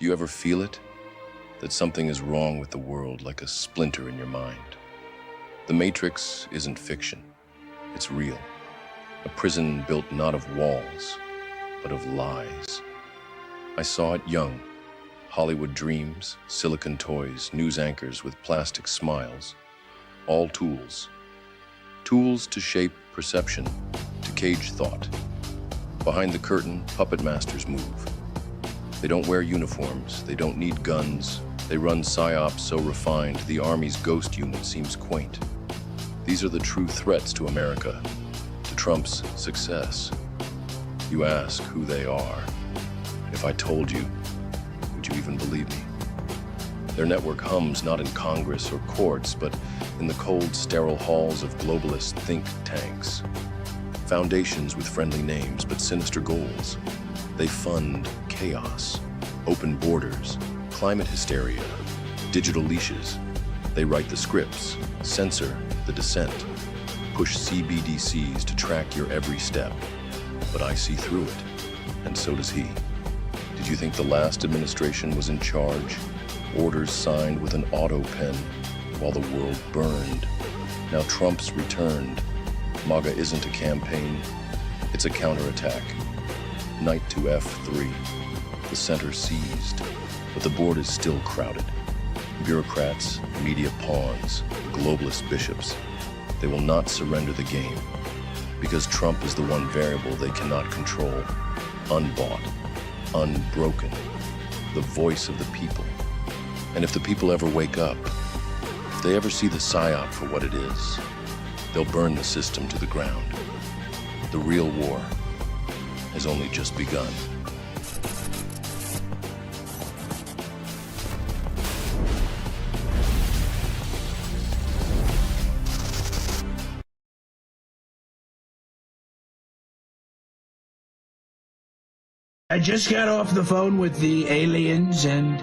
Do you ever feel it? That something is wrong with the world, like a splinter in your mind? The Matrix isn't fiction. It's real. A prison built not of walls, but of lies. I saw it young. Hollywood dreams, silicon toys, news anchors with plastic smiles. All tools. Tools to shape perception, to cage thought. Behind the curtain, puppet masters move. They don't wear uniforms, they don't need guns. They run psyops so refined, the Army's ghost unit seems quaint. These are the true threats to America, to Trump's success. You ask who they are. If I told you, would you even believe me? Their network hums not in Congress or courts, but in the cold, sterile halls of globalist think tanks. Foundations with friendly names, but sinister goals. They fund chaos, open borders, climate hysteria, digital leashes. They write the scripts, censor the dissent, push CBDCs to track your every step. But I see through it, and so does he. Did you think the last administration was in charge? Orders signed with an auto pen while the world burned. Now Trump's returned. MAGA isn't a campaign, it's a counterattack. Knight to F3, the center seized, but the board is still crowded. Bureaucrats, media pawns, globalist bishops, they will not surrender the game because Trump is the one variable they cannot control, unbought, unbroken, the voice of the people. And if the people ever wake up, if they ever see the psyop for what it is, they'll burn the system to the ground. The real war has only just begun. I just got off the phone with the aliens, and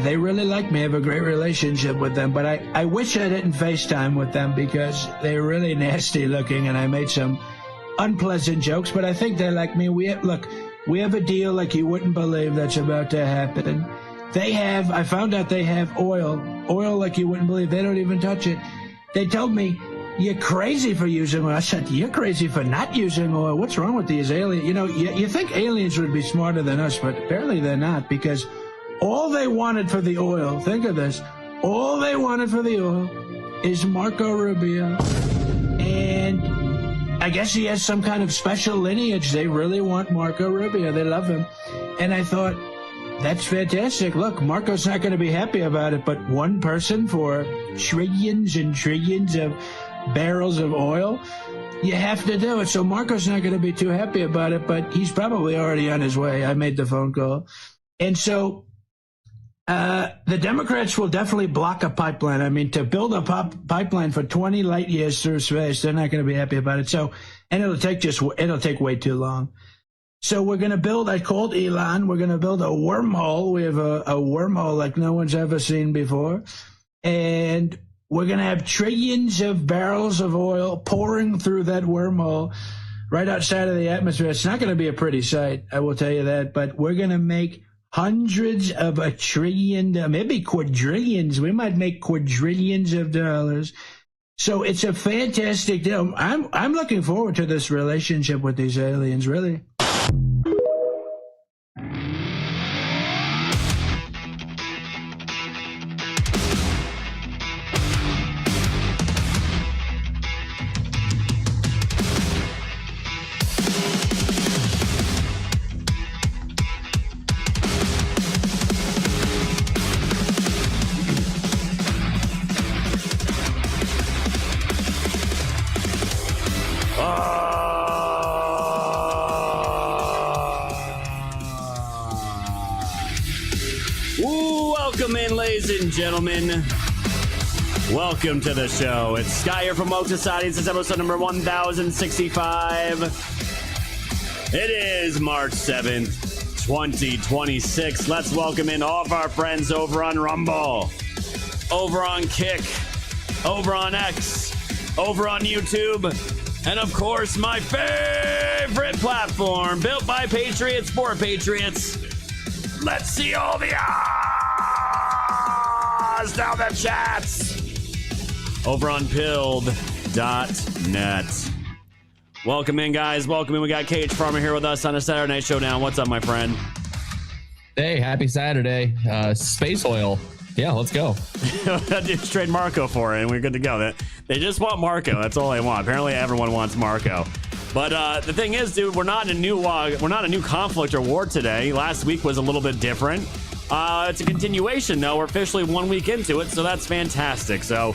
they really like me. I have a great relationship with them, but I wish I didn't FaceTime with them because they're really nasty looking, and I made some unpleasant jokes, but I think they like me. We have a deal like you wouldn't believe that's about to happen. I found out they have oil like you wouldn't believe. They don't even touch it. They told me, you're crazy for using oil. I said, you're crazy for not using oil. What's wrong with these aliens? You know, you think aliens would be smarter than us, but apparently they're not, because all they wanted for the oil, think of this, all they wanted for the oil is Marco Rubio. And I guess he has some kind of special lineage. They really want Marco Rubio. They love him. And I thought, that's fantastic. Look, Marco's not going to be happy about it, but one person for trillions and trillions of barrels of oil, you have to do it. So Marco's not going to be too happy about it, but he's probably already on his way. I made the phone call. And so the Democrats will definitely block a pipeline. I mean, to build a pipeline for 20 light years through space, they're not going to be happy about it. So, and it'll take way too long. So we're going to build, I called Elon, we're going to build a wormhole. We have a wormhole like no one's ever seen before. And we're going to have trillions of barrels of oil pouring through that wormhole right outside of the atmosphere. It's not going to be a pretty sight, I will tell you that, but we're going to make hundreds of a trillion, maybe quadrillions. We might make quadrillions of dollars. So it's a fantastic deal. I'm looking forward to this relationship with these aliens, really. Welcome in, ladies and gentlemen. Welcome to the show. It's Sky here from Woke Society. This is episode number 1065. It is March 7th, 2026. Let's welcome in all of our friends over on Rumble, over on Kick, over on X, over on YouTube, and of course, my favorite platform, built by Patriots for Patriots, Let's see all the ahs down the chats over on pilled.net. Welcome in, guys. Welcome in. We got Cage Farmer here with us on a Saturday Night Showdown. What's up, my friend? Hey, happy Saturday. Space oil. Yeah, let's go. Just trade Marco for it, and we're good to go. They just want Marco. That's all they want. Apparently, everyone wants Marco. But the thing is, dude, we're not in a new conflict or war today. Last week was a little bit different. It's a continuation, though. We're officially 1 week into it, so that's fantastic. So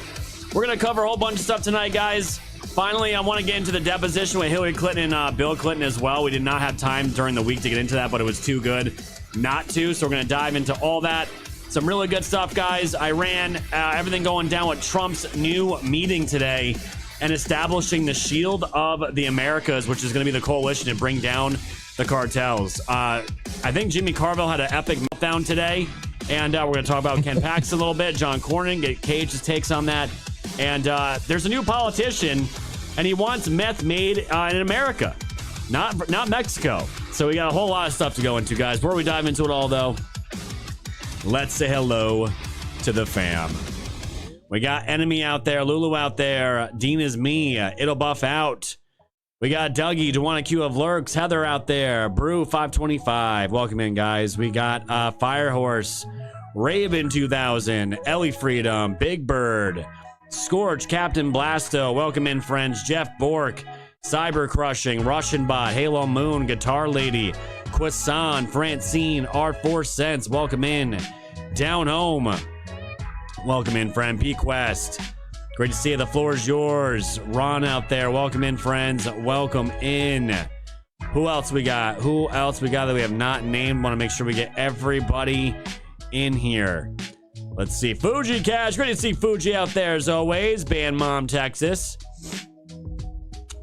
we're gonna cover a whole bunch of stuff tonight, guys. Finally, I want to get into the deposition with Hillary Clinton and Bill Clinton as well. We did not have time during the week to get into that, but it was too good not to. So we're gonna dive into all that. Some really good stuff, guys. Iran, everything going down with Trump's new meeting today and establishing the Shield of the Americas, which is going to be the coalition to bring down the cartels. I think Jimmy Carville had an epic meltdown today, and we're going to talk about Ken Paxton a little bit, John Cornyn, get Cage's takes on that. And there's a new politician, and he wants meth made in America, not Mexico. So we got a whole lot of stuff to go into, guys. Before we dive into it all, though, let's say hello to the fam. We got Enemy out there, Lulu out there, Dean is me, It'll Buff out. We got Dougie, Dewana Q of Lurks, Heather out there, Brew 525. Welcome in, guys. We got Firehorse, Raven 2000, Ellie Freedom, Big Bird, Scorch, Captain Blasto. Welcome in, friends. Jeff Bork, Cyber Crushing, Russian Bot, Halo Moon, Guitar Lady, Quasan, Francine, R4 Cents. Welcome in. Down Home. Welcome in, friend. P-Quest. Great to see you. The floor is yours. Ron out there. Welcome in, friends. Welcome in. Who else we got? Who else we got that we have not named? Want to make sure we get everybody in here. Let's see. Fuji Cash. Great to see Fuji out there as always. Band Mom, Texas.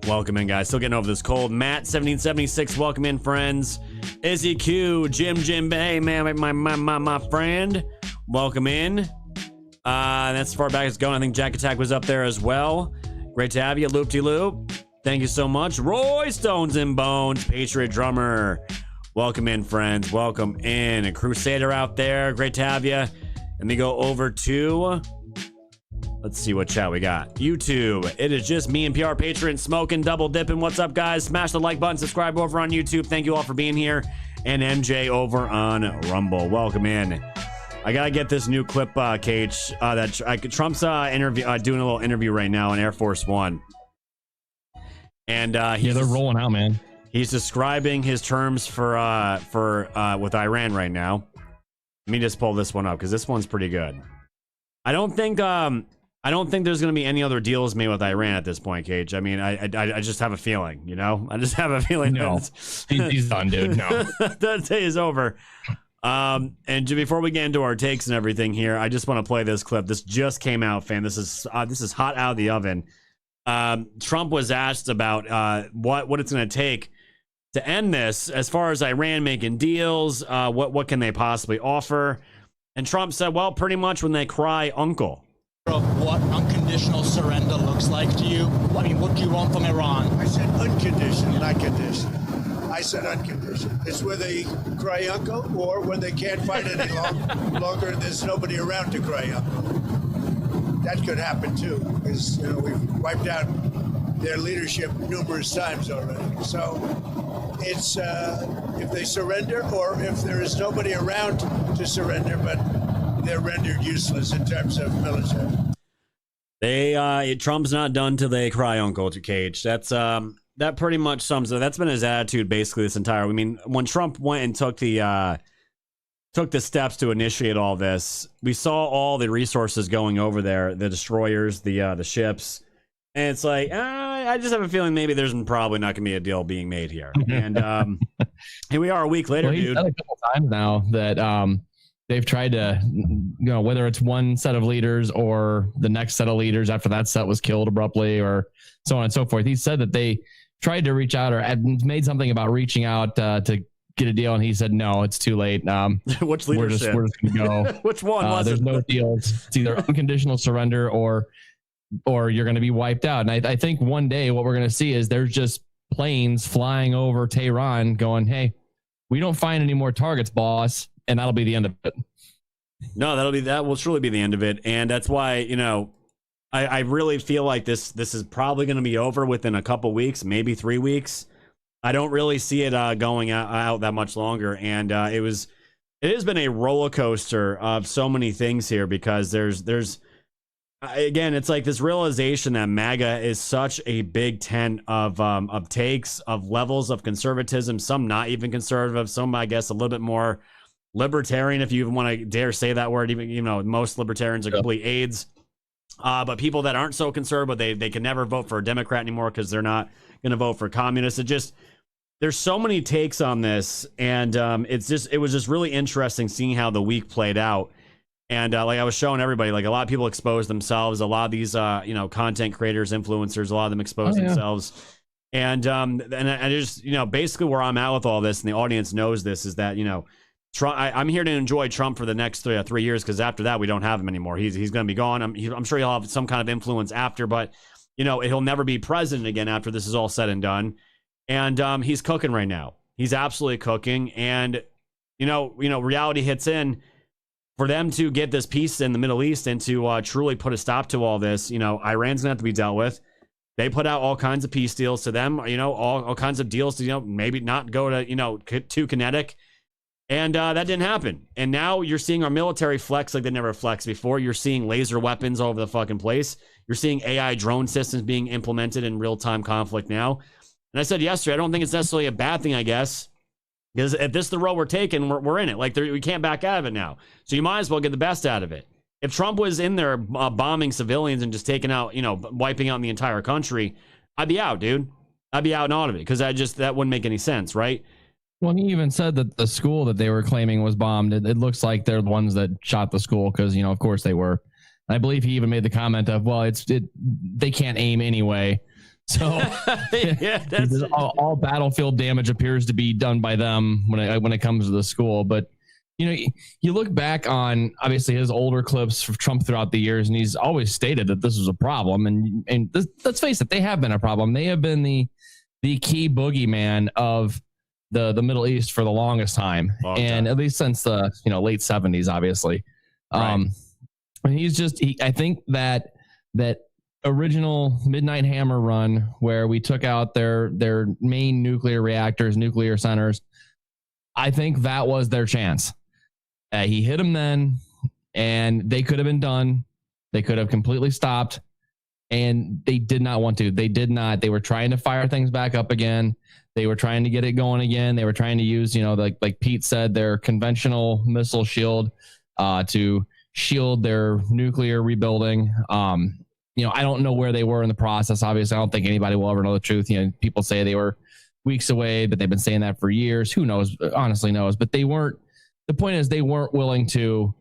Welcome in, guys. Still getting over this cold. Matt 1776. Welcome in, friends. Izzy Q. Jim. Hey, man, my friend. Welcome in. That's as far back as going. I think Jack Attack was up there as well. Great to have you. Loop-de-loop. Thank you so much. Roy Stones and Bones. Patriot Drummer. Welcome in, friends. Welcome in. A Crusader out there. Great to have you. Let me go over to... Let's see what chat we got. YouTube. It is just me and PR Patron smoking, double dipping. What's up, guys? Smash the like button. Subscribe over on YouTube. Thank you all for being here. And MJ over on Rumble. Welcome in. I gotta get this new clip, Cage. Trump's interview, doing a little interview right now on Air Force One, and they're rolling out, man. He's describing his terms for with Iran right now. Let me just pull this one up because this one's pretty good. I don't think there's gonna be any other deals made with Iran at this point, Cage. I mean, I just have a feeling, you know. I just have a feeling. No, he's done, dude. No, that day is over. And before we get into our takes and everything here, I just want to play this clip. This just came out, fam. This is hot out of the oven. Trump was asked about what it's going to take to end this, as far as Iran making deals. What can they possibly offer? And Trump said, well, pretty much when they cry uncle. Of what unconditional surrender looks like to you. I mean, what do you want from Iran? I said unconditional, not conditional. I said unconditional. It's where they cry uncle, or when they can't fight any longer and there's nobody around to cry uncle. That could happen too, because we've wiped out their leadership numerous times already. So it's if they surrender, or if there is nobody around to surrender, but they're rendered useless in terms of military. Trump's not done till they cry uncle to Cage. That's that pretty much sums it. That's been his attitude basically this entire. I mean, when Trump went and took the steps to initiate all this, we saw all the resources going over there, the destroyers, the ships, and it's like I just have a feeling maybe there's probably not gonna be a deal being made here. And here we are a week later, well, he's dude. said a couple times now that they've tried to, whether it's one set of leaders or the next set of leaders after that set was killed abruptly, or so on and so forth. He said that they tried to reach out or had made something about reaching out to get a deal, and he said no, it's too late. Which leadership? We're just gonna go. Which one was there's it? no deals. It's either unconditional surrender or you're going to be wiped out. And I think one day what we're going to see is there's just planes flying over Tehran going, hey, we don't find any more targets, boss. and that'll be the end of it. No, that will truly be the end of it. And that's why, I really feel like this is probably going to be over within a couple weeks, maybe 3 weeks. I don't really see it going out that much longer. And it has been a roller coaster of so many things here, because there's again, it's like this realization that MAGA is such a big tent of takes, of levels of conservatism, some not even conservative, some, I guess, a little bit more libertarian, if you even want to dare say that word. Even, most libertarians are complete aides. But people that aren't so conservative, they can never vote for a Democrat anymore because they're not going to vote for communists. There's so many takes on this, and it was just really interesting seeing how the week played out. And like I was showing everybody, like a lot of people expose themselves. A lot of these, content creators, influencers, a lot of them expose themselves. And I just, basically where I'm at with all this, and the audience knows this, is that, Trump, I'm here to enjoy Trump for the next 3 years, because after that, we don't have him anymore. He's going to be gone. I'm sure he'll have some kind of influence after, but, he'll never be president again after this is all said and done. And he's cooking right now. He's absolutely cooking. And, reality hits in. For them to get this peace in the Middle East and to truly put a stop to all this, Iran's gonna have to be dealt with. They put out all kinds of peace deals to them, all kinds of deals to, maybe not go to, too kinetic. And that didn't happen. And now you're seeing our military flex like they never flexed before. You're seeing laser weapons all over the fucking place. You're seeing AI drone systems being implemented in real-time conflict now. And I said yesterday, I don't think it's necessarily a bad thing, I guess. Because if this is the road we're taking, we're in it. Like, we can't back out of it now. So you might as well get the best out of it. If Trump was in there bombing civilians and just taking out, wiping out the entire country, I'd be out, dude. I'd be out and out of it, because that wouldn't make any sense, right? Well, he even said that the school that they were claiming was bombed, it looks like they're the ones that shot the school, because, of course they were. And I believe he even made the comment of, well, they can't aim anyway. So yeah, that's all battlefield damage appears to be done by them when it comes to the school. But you look back on obviously his older clips of Trump throughout the years, and he's always stated that this was a problem. And let's face it, they have been a problem. They have been the key boogeyman of the Middle East for the longest time, at least since the late 70s, obviously. Right. And I think that original Midnight Hammer run, where we took out their main nuclear reactors, nuclear centers, I think that was their chance. He hit them then, and they could have been done. They could have completely stopped, and they did not want to. They did not. They were trying to fire things back up again. They were trying to get it going again. They were trying to use, like Pete said, their conventional missile shield to shield their nuclear rebuilding. I don't know where they were in the process. Obviously, I don't think anybody will ever know the truth. People say they were weeks away, but they've been saying that for years. Who knows? Honestly knows. But they weren't. The point is, they weren't willing to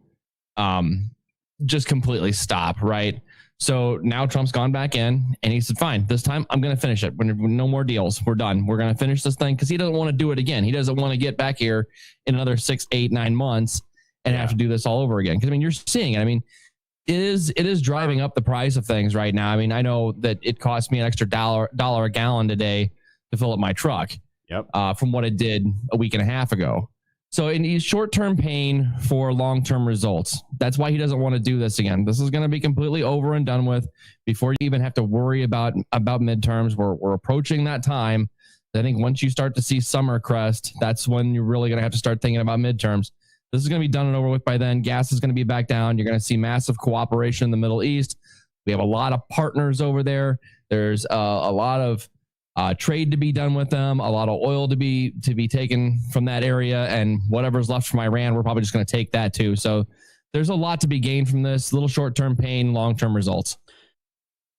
just completely stop, right? So now Trump's gone back in, and he said, fine, this time I'm going to finish it. No more deals. We're done. We're going to finish this thing, because he doesn't want to do it again. He doesn't want to get back here in another 6, 8, 9 months and have to do this all over again. Because, you're seeing it. It is driving up the price of things right now. I know that it cost me an extra dollar a gallon today to fill up my truck. Yep. From what it did a week and a half ago. So it needs short-term pain for long-term results. That's why he doesn't want to do this again. This is going to be completely over and done with before you even have to worry about midterms. We're approaching that time. I think once you start to see summer crest, that's when you're really going to have to start thinking about midterms. This is going to be done and over with by then. Gas is going to be back down. You're going to see massive cooperation in the Middle East. We have a lot of partners over there. There's a lot of trade to be done with them, a lot of oil to be taken from that area, and whatever's left from Iran, we're probably just going to take that too. So there's a lot to be gained from this. Little short-term pain, long-term results.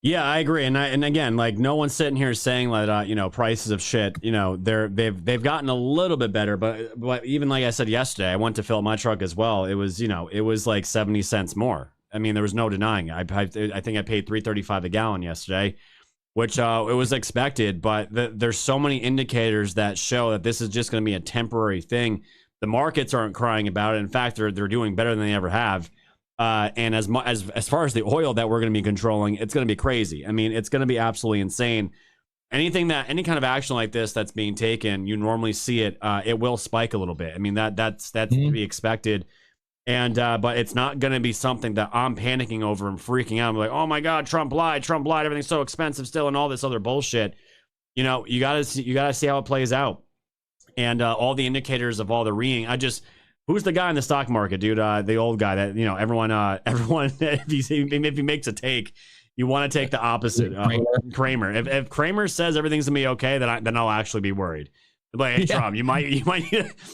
Yeah, I agree. And again, like, no one's sitting here saying that prices of shit, they've gotten a little bit better, but even like I said yesterday, I went to fill up my truck as well. It was like 70 cents more. There was no denying it. I think I paid $3.35 a gallon yesterday, which it was expected, but there's so many indicators that show that this is just going to be a temporary thing. The markets aren't crying about it. In fact, they're doing better than they ever have. And as far as the oil that we're going to be controlling, it's going to be crazy. It's going to be absolutely insane. any kind of action like this that's being taken, you normally see it will spike a little bit. I mean, that's to be expected. And but it's not going to be something that I'm panicking over and freaking out. I'm like, oh my God, Trump lied, everything's so expensive still, and all this other bullshit. You know, you gotta see how it plays out, and all the indicators of all the reading. Who's the guy in the stock market, dude? The old guy that, you know, everyone if he makes a take, you want to take the opposite. Kramer. If Kramer says everything's gonna be okay, then I'll actually be worried. But hey, Trump, you might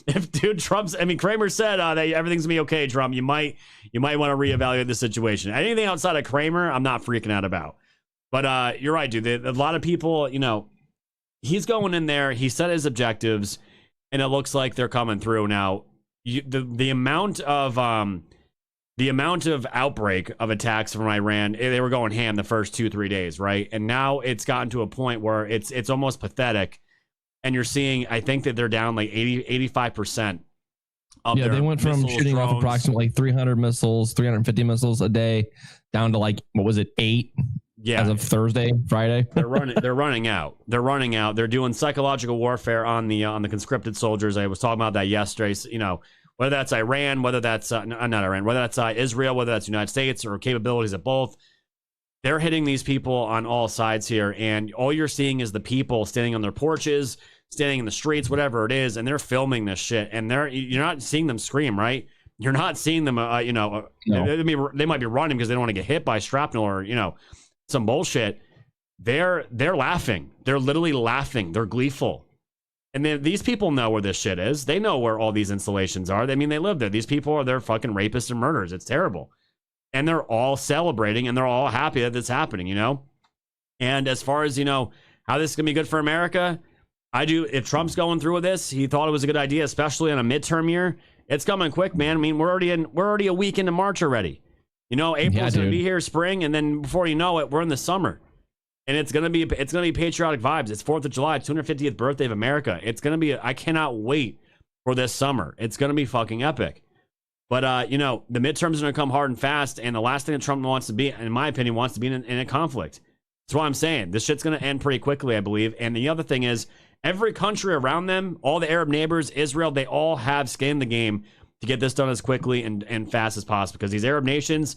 if dude Kramer said that everything's gonna be okay, Trump, you might want to reevaluate the situation. Anything outside of Kramer, I'm not freaking out about. But you're right, dude. A lot of people, you know, he's going in there. He set his objectives, and it looks like they're coming through now. The amount of outbreak of attacks from Iran, they were going ham the first 2-3 days, right? And now it's gotten to a point where it's almost pathetic. And you're seeing, I think that they're down like 85%. Yeah, they went from shooting off approximately 300 missiles, 350 missiles a day, down to like, what was it, 8? Yeah, as of Friday. They're running out. They're doing psychological warfare on the conscripted soldiers. I was talking about that yesterday. So, you know, whether that's Iran, whether that's not Iran, whether that's Israel, whether that's United States, or capabilities of both. They're hitting these people on all sides here, and all you're seeing is the people standing on their porches, standing in the streets, whatever it is, and they're filming this shit. And you're not seeing them scream, right? You're not seeing them, no. They might be running because they don't want to get hit by shrapnel or, you know, some bullshit. They're laughing. They're literally laughing. They're gleeful. And then these people know where this shit is. They know where all these installations are. I mean, they live there. These people they're fucking rapists and murderers. It's terrible. And they're all celebrating and they're all happy that it's happening, you know? And as far as, you know, how this is going to be good for America, if Trump's going through with this, he thought it was a good idea, especially on a midterm year. It's coming quick, man. I mean, we're already a week into March already. You know, April's going to be here, spring, and then before you know it, we're in the summer. And it's gonna be patriotic vibes. It's 4th of July, 250th birthday of America. It's gonna be. I cannot wait for this summer. It's gonna be fucking epic. But you know, the midterms are gonna come hard and fast. And the last thing that Trump wants to be, in my opinion, wants to be in a conflict. That's what I'm saying. This shit's gonna end pretty quickly, I believe. And the other thing is, every country around them, all the Arab neighbors, Israel, they all have skin in the game to get this done as quickly and fast as possible. Because these Arab nations,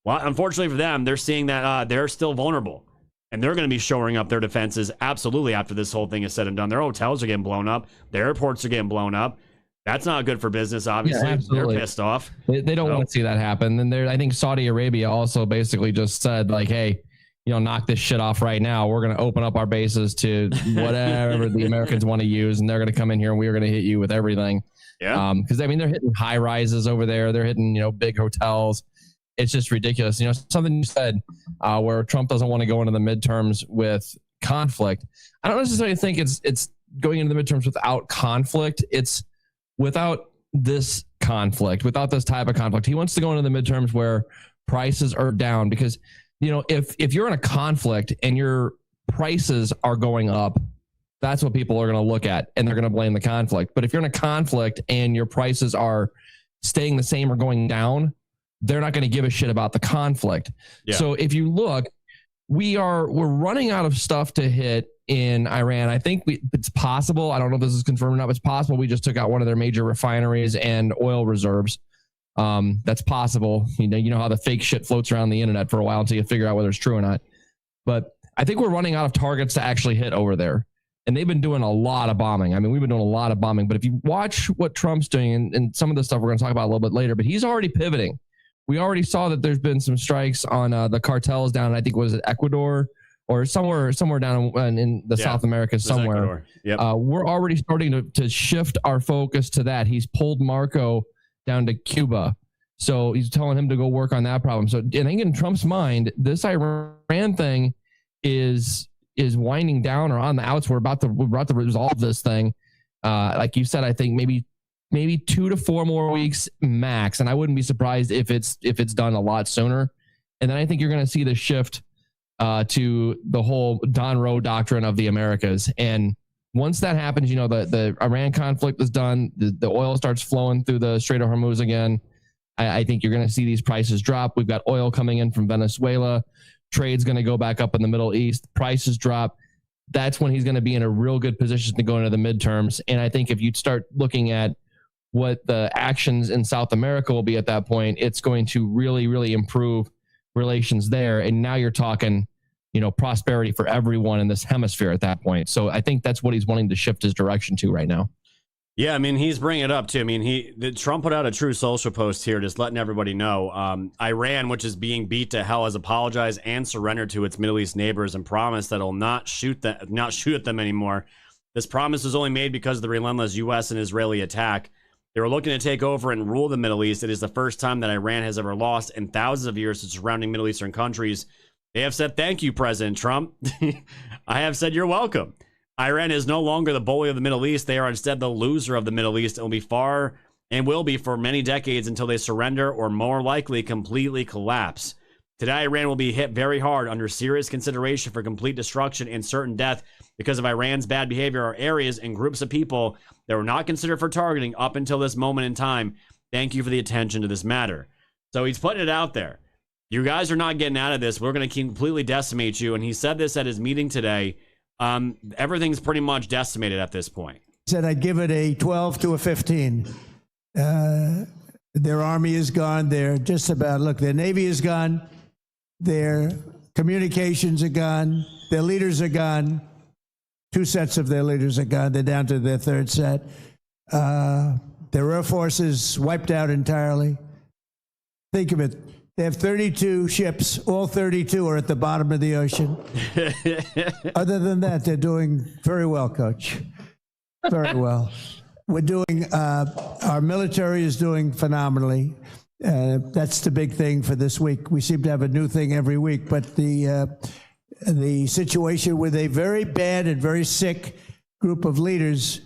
well, unfortunately for them, they're seeing that they're still vulnerable. And they're going to be shoring up their defenses absolutely after this whole thing is said and done. Their hotels are getting blown up. Their airports are getting blown up. That's not good for business, obviously. Yeah, they're pissed off. They don't want to see that happen. And I think Saudi Arabia also basically just said, like, hey, you know, knock this shit off right now. We're going to open up our bases to whatever the Americans want to use. And they're going to come in here and we're going to hit you with everything. Yeah. Because, I mean, they're hitting high rises over there. They're hitting, you know, big hotels. It's just ridiculous. You know, something you said where Trump doesn't want to go into the midterms with conflict. I don't necessarily think it's going into the midterms without conflict. It's without this conflict, without this type of conflict. He wants to go into the midterms where prices are down because, you know, if you're in a conflict and your prices are going up, that's what people are going to look at and they're going to blame the conflict. But if you're in a conflict and your prices are staying the same or going down, they're not going to give a shit about the conflict. Yeah. So if you look, we're running out of stuff to hit in Iran. I think it's possible. I don't know if this is confirmed or not, but it's possible we just took out one of their major refineries and oil reserves. That's possible. You know how the fake shit floats around the internet for a while until you figure out whether it's true or not. But I think we're running out of targets to actually hit over there. And they've been doing a lot of bombing. I mean, we've been doing a lot of bombing. But if you watch what Trump's doing, and some of the stuff we're going to talk about a little bit later, but he's already pivoting. We already saw that there's been some strikes on the cartels down, I think, was it Ecuador or somewhere down in the South America somewhere. Yep. We're already starting to shift our focus to that. He's pulled Marco down to Cuba. So he's telling him to go work on that problem. So I think in Trump's mind, this Iran thing is winding down or on the outs. We're about to resolve this thing. Like you said, I think maybe 2 to 4 more weeks max. And I wouldn't be surprised if it's done a lot sooner. And then I think you're going to see the shift to the whole Don Roe doctrine of the Americas. And once that happens, you know, the Iran conflict is done. The oil starts flowing through the Strait of Hormuz again. I think you're going to see these prices drop. We've got oil coming in from Venezuela. Trade's going to go back up in the Middle East. Prices drop. that's when he's going to be in a real good position to go into the midterms. And I think if you start looking at what the actions in South America will be at that point, it's going to really, really improve relations there. And now you're talking, prosperity for everyone in this hemisphere at that point. So I think that's what he's wanting to shift his direction to right now. Yeah, I mean, he's bringing it up too. I mean, Trump put out a True Social post here, just letting everybody know. Iran, which is being beat to hell, has apologized and surrendered to its Middle East neighbors and promised that it'll not shoot at them anymore. This promise was only made because of the relentless U.S. and Israeli attack. They were looking to take over and rule the Middle East. It is the first time that Iran has ever lost in thousands of years to surrounding Middle Eastern countries. They have said, "Thank you, President Trump." I have said, "You're welcome." Iran is no longer the bully of the Middle East. They are instead the loser of the Middle East and will be for many decades until they surrender or more likely completely collapse. Today, Iran will be hit very hard under serious consideration for complete destruction and certain death because of Iran's bad behavior or areas and groups of people that were not considered for targeting up until this moment in time. Thank you for the attention to this matter. So he's putting it out there. You guys are not getting out of this. We're going to completely decimate you. And he said this at his meeting today. Everything's pretty much decimated at this point. He said I'd give it a 12 to a 15. Their army is gone. They're just about, look, their Navy is gone. Their communications are gone. Their leaders are gone. 2 sets of their leaders are gone. They're down to their 3rd set. Their Air Force is wiped out entirely. Think of it. They have 32 ships. All 32 are at the bottom of the ocean. Other than that, they're doing very well, Coach. Very well. We're doing, our military is doing phenomenally. That's the big thing for this week. We seem to have a new thing every week, but the situation with a very bad and very sick group of leaders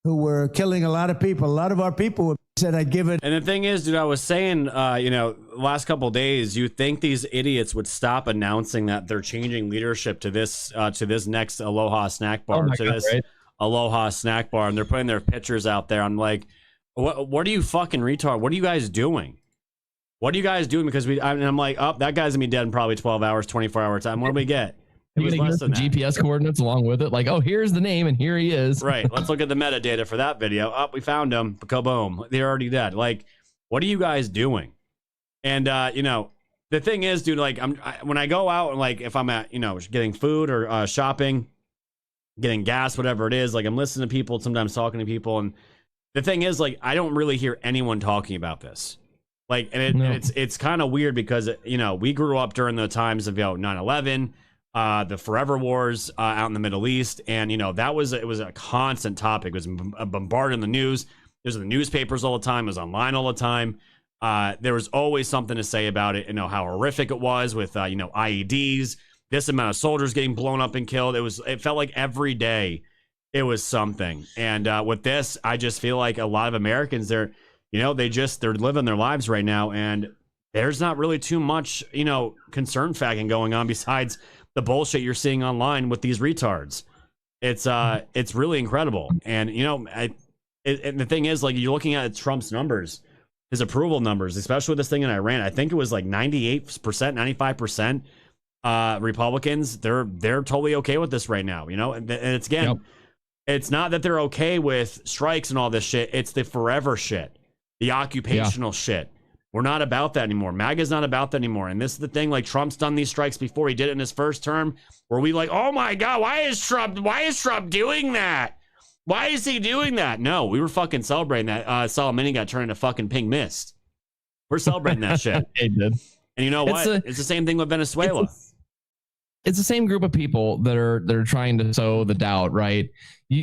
who were killing a lot of people. A lot of our people said I'd give it. And the thing is, dude, I was saying, last couple of days, you think these idiots would stop announcing that they're changing leadership to this next Aloha snack bar, Aloha snack bar, and they're putting their pictures out there. I'm like, what are you fucking retard? What are you guys doing? What are you guys doing? Because I'm like, oh, that guy's gonna be dead in probably 12 hours, 24-hour time. What do we get? It was less than that. GPS coordinates along with it. Like, oh, here's the name and here he is. Right. Let's look at the metadata for that video. Oh, we found him. Kaboom. They're already dead. Like, what are you guys doing? And, the thing is, dude, like, when I go out and, like, if I'm at, getting food or shopping, getting gas, whatever it is, like, I'm listening to people, sometimes talking to people. And the thing is, like, I don't really hear anyone talking about this. Like, and it's kind of weird because, we grew up during the times of, 9/11, the Forever Wars out in the Middle East. And, it was a constant topic. It was bombarded in the news. It was in the newspapers all the time. It was online all the time. There was always something to say about it, how horrific it was with, IEDs, this amount of soldiers getting blown up and killed. It felt like every day it was something. And with this, I just feel like a lot of Americans, they're living their lives right now. And there's not really too much, concern fagging going on besides the bullshit you're seeing online with these retards. It's really incredible. And, and the thing is, like, you're looking at Trump's numbers, his approval numbers, especially with this thing in Iran. I think it was like 98%, 95%. Republicans, they're totally okay with this right now, and it's it's not that they're okay with strikes and all this shit. It's the forever shit, the occupational shit. We're not about that anymore. MAGA's not about that anymore. And this is the thing, like, Trump's done these strikes before. He did it in his first term, where we like, oh my God, why is Trump doing that? Why is he doing that? No, we were fucking celebrating that. Soleimani got turned into fucking pink mist. We're celebrating that shit. It did. And you know what? It's the same thing with Venezuela. It's the same group of people that are trying to sow the doubt, right?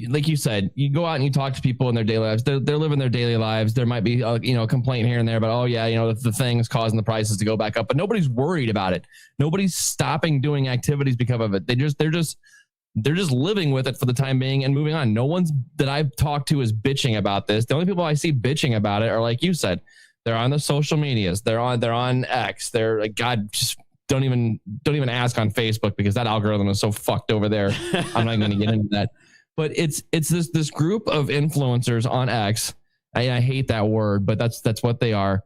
Like you said, you go out and you talk to people in their daily lives. They're living their daily lives. There might be a complaint here and there, but the thing is causing the prices to go back up. But nobody's worried about it. Nobody's stopping doing activities because of it. They're just living with it for the time being and moving on. No one's that I've talked to is bitching about this. The only people I see bitching about it are, like you said, they're on the social medias. They're on X. They're like, God, just don't even ask on Facebook because that algorithm is so fucked over there. I'm not going to get into that. But it's this group of influencers on X. I hate that word, but that's what they are.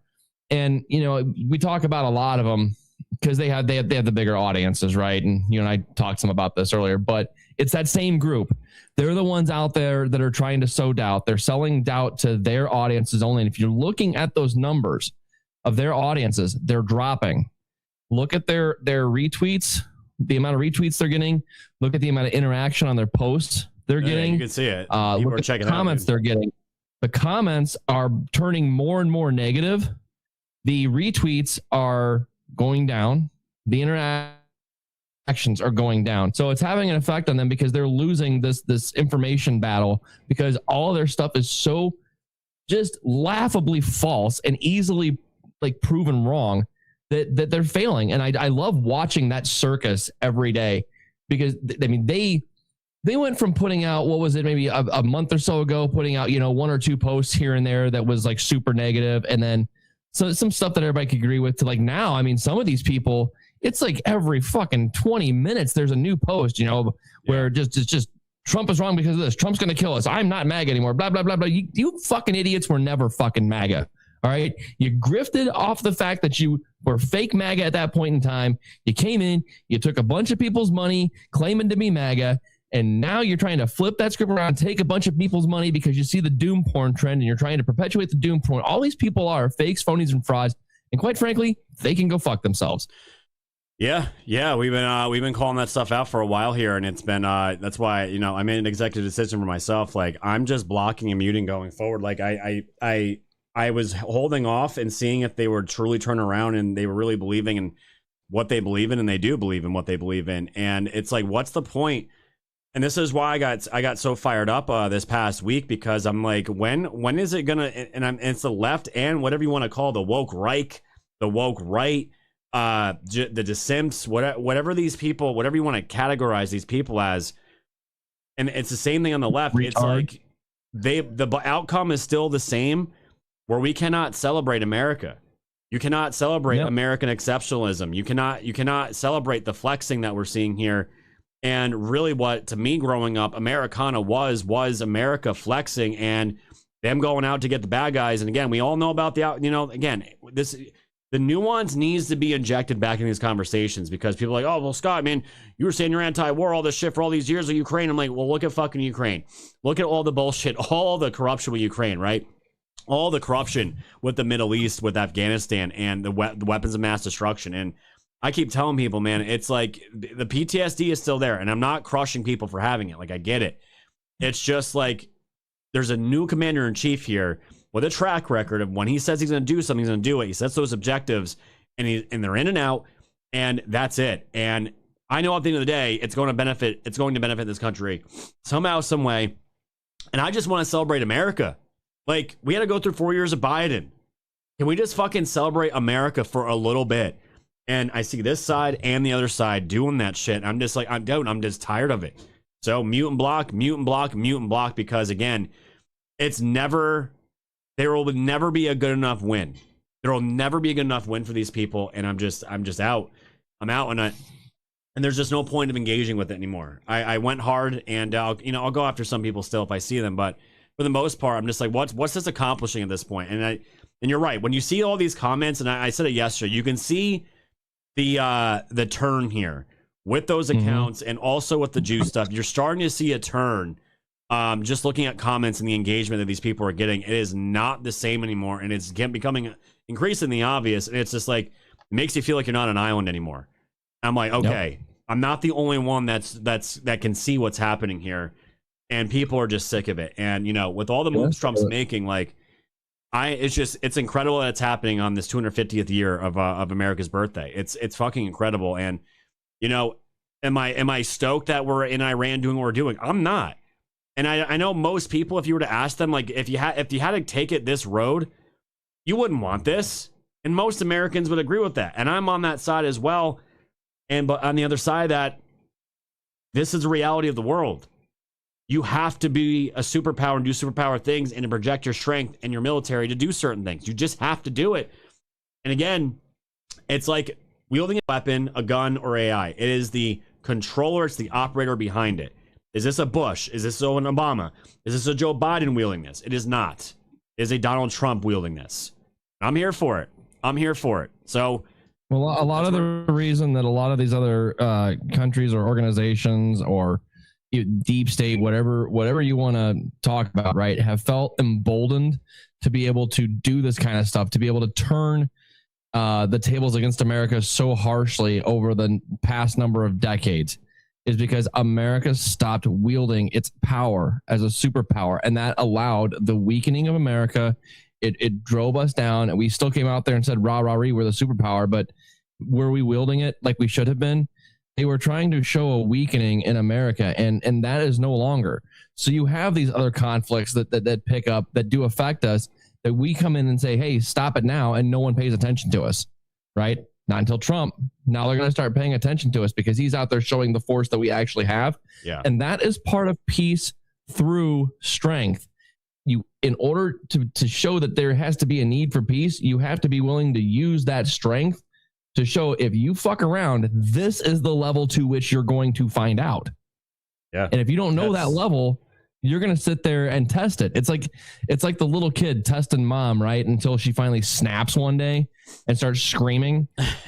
And we talk about a lot of them because they have the bigger audiences, right? And you and I talked some about this earlier. But It's that same group. They're the ones out there that are trying to sow doubt. They're selling doubt to their audiences only. And if you're looking at those numbers of their audiences, they're dropping. Look at their retweets, the amount of retweets they're getting. Look at the amount of interaction on their posts they're getting. You can see it. Look at the comments they're getting. The comments are turning more and more negative. The retweets are going down. The interactions are going down. So it's having an effect on them because they're losing this information battle because all their stuff is so just laughably false and easily like proven wrong that they're failing. And I love watching that circus every day because I mean they went from putting out, what was it, maybe a month or so ago, putting out, one or two posts here and there that was like super negative, and then so some stuff that everybody could agree with, to like now, I mean, some of these people, it's like every fucking 20 minutes there's a new post, where it's just Trump is wrong because of this. Trump's going to kill us. I'm not MAGA anymore. Blah, blah, blah, blah. You fucking idiots were never fucking MAGA. All right. You grifted off the fact that you were fake MAGA at that point in time. You came in, you took a bunch of people's money claiming to be MAGA. And now you're trying to flip that script around, take a bunch of people's money because you see the doom porn trend and you're trying to perpetuate the doom porn. All these people are fakes, phonies, and frauds. And quite frankly, they can go fuck themselves. Yeah. We've been calling that stuff out for a while here, and it's been that's why I made an executive decision for myself. Like, I'm just blocking and muting going forward. Like I was holding off and seeing if they were truly turning around and they were really believing in what they believe in, and they do believe in what they believe in. And it's like, what's the point? And this is why I got so fired up this past week, because I'm like, when is it gonna? And it's the left and whatever you want to call the woke Reich, the woke right, the DeSimps, whatever these people, whatever you want to categorize these people as. And it's the same thing on the left. Retard. It's like the outcome is still the same, where we cannot celebrate America. You cannot celebrate American exceptionalism. You cannot celebrate the flexing that we're seeing here. And really what, to me, growing up, Americana was America flexing and them going out to get the bad guys. And again, we all know about the nuance needs to be injected back in these conversations, because people are like, oh, well, Scott, man, you were saying you're anti-war, all this shit for all these years of Ukraine. I'm like, well, look at fucking Ukraine. Look at all the bullshit, all the corruption with Ukraine, right? All the corruption with the Middle East, with Afghanistan, and the weapons of mass destruction. And I keep telling people, man, it's like the PTSD is still there, and I'm not crushing people for having it. Like, I get it. It's just like there's a new commander in chief here with a track record of when he says he's going to do something, he's going to do it. He sets those objectives, and they're in and out, and that's it. And I know at the end of the day, it's going to benefit this country somehow, some way. And I just want to celebrate America. Like, we had to go through 4 years of Biden. Can we just fucking celebrate America for a little bit? And I see this side and the other side doing that shit. I'm just like, I'm just tired of it. So mute and block, because again, there will never be a good enough win. There will never be a good enough win for these people. And I'm just out. I'm out, and there's just no point of engaging with it anymore. I went hard, and I'll go after some people still if I see them, but for the most part, I'm just like, what's this accomplishing at this point? And you're right. When you see all these comments, and I said it yesterday, you can see the turn here with those accounts, and also with the Jew stuff. You're starting to see a turn. Just looking at comments and the engagement that these people are getting, it is not the same anymore, and it's becoming increasingly obvious. And it's just like, it makes you feel like you're not an island anymore. I'm like, okay, I'm not the only one that can see what's happening here, and people are just sick of it. And with all the moves Trump's making, like, it's incredible that it's happening on this 250th year of America's birthday. It's fucking incredible. And am I stoked that we're in Iran doing what we're doing? I'm not. And I know most people, if you were to ask them, like, if you had to take it this road, you wouldn't want this. And most Americans would agree with that. And I'm on that side as well. But on the other side, that this is the reality of the world. You have to be a superpower and do superpower things, and to project your strength and your military to do certain things. You just have to do it. And again, it's like wielding a weapon, a gun, or AI. It is the controller, it's the operator behind it. Is this a Bush? Is this an Obama? Is this a Joe Biden wielding this? It is not. It is a Donald Trump wielding this. I'm here for it. So, well, a lot of the reason that a lot of these other countries or organizations or deep state, whatever you want to talk about, right, have felt emboldened to be able to do this kind of stuff, to be able to turn the tables against America so harshly over the past number of decades, is because America stopped wielding its power as a superpower, and that allowed the weakening of America. It drove us down, and we still came out there and said, rah, rah, rah, we're the superpower, but were we wielding it like we should have been? They were trying to show a weakening in America, and that is no longer. So you have these other conflicts that pick up, that do affect us, that we come in and say, hey, stop it now, and no one pays attention to us, right? Not until Trump. Now they're going to start paying attention to us because he's out there showing the force that we actually have. Yeah. And that is part of peace through strength. You, in order to show that there has to be a need for peace, you have to be willing to use that strength to show, if you fuck around, this is the level to which you're going to find out. Yeah. And if you don't know that level, you're going to sit there and test it. It's like the little kid testing mom, right? Until she finally snaps one day and starts screaming,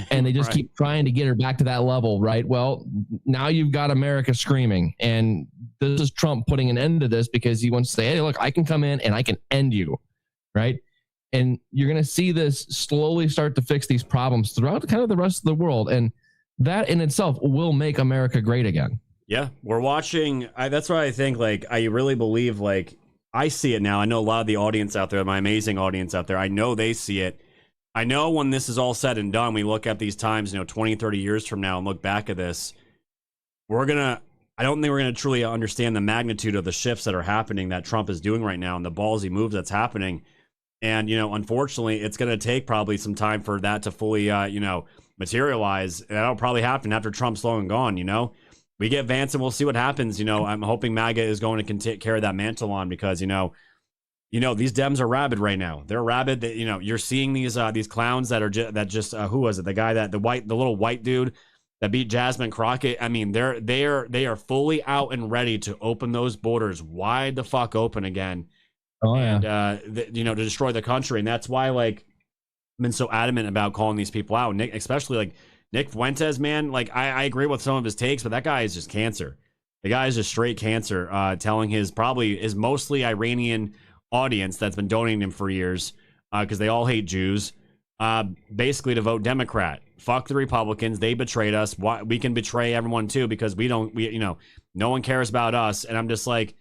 and they just Right. keep trying to get her back to that level, right? Well, now you've got America screaming, and this is Trump putting an end to this because he wants to say, hey, look, I can come in and I can end you, right? And you're going to see this slowly start to fix these problems throughout kind of the rest of the world. And that in itself will make America great again. Yeah, we're watching. That's why I think, like, I really believe, like, I see it now. I know a lot of the audience out there, my amazing audience out there, I know they see it. I know when this is all said and done, we look at these times, 20, 30 years from now and look back at this, I don't think we're going to truly understand the magnitude of the shifts that are happening that Trump is doing right now and the ballsy moves that's happening. And, unfortunately, it's going to take probably some time for that to fully, materialize. And that'll probably happen after Trump's long gone, We get Vance and we'll see what happens. I'm hoping MAGA is going to carry that mantle on because, these Dems are rabid right now. They're rabid. That you're seeing these clowns that are who was it? The guy the little white dude that beat Jasmine Crockett. I mean, they are fully out and ready to open those borders wide the fuck open again. Oh yeah. And to destroy the country. And that's why, like, I've been so adamant about calling these people out. Nick, especially like Nick Fuentes, man. Like, I agree with some of his takes, but that guy is just cancer. The guy is just straight cancer. Telling his mostly Iranian audience that's been donating him for years, because they all hate Jews, basically to vote Democrat. Fuck the Republicans. They betrayed us. We can betray everyone too because no one cares about us. And I'm just like,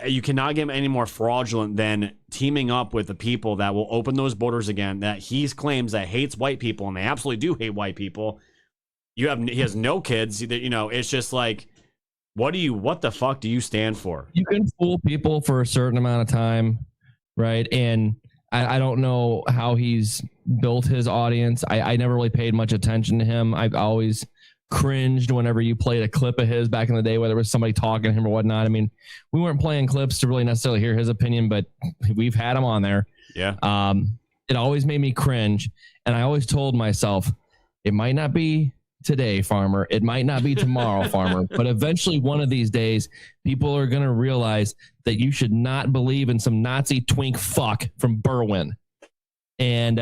you cannot get any more fraudulent than teaming up with the people that will open those borders again, that he claims that hates white people, and they absolutely do hate white people. He has no kids. It's just like, what the fuck do you stand for? You can fool people for a certain amount of time, right? And I don't know how he's built his audience. I never really paid much attention to him. I've always cringed whenever you played a clip of his back in the day, whether it was somebody talking to him or whatnot. I mean, we weren't playing clips to really necessarily hear his opinion, but we've had him on there. Yeah. It always made me cringe. And I always told myself, it might not be today, Farmer. It might not be tomorrow, Farmer. But eventually one of these days, people are going to realize that you should not believe in some Nazi twink fuck from Berwyn. And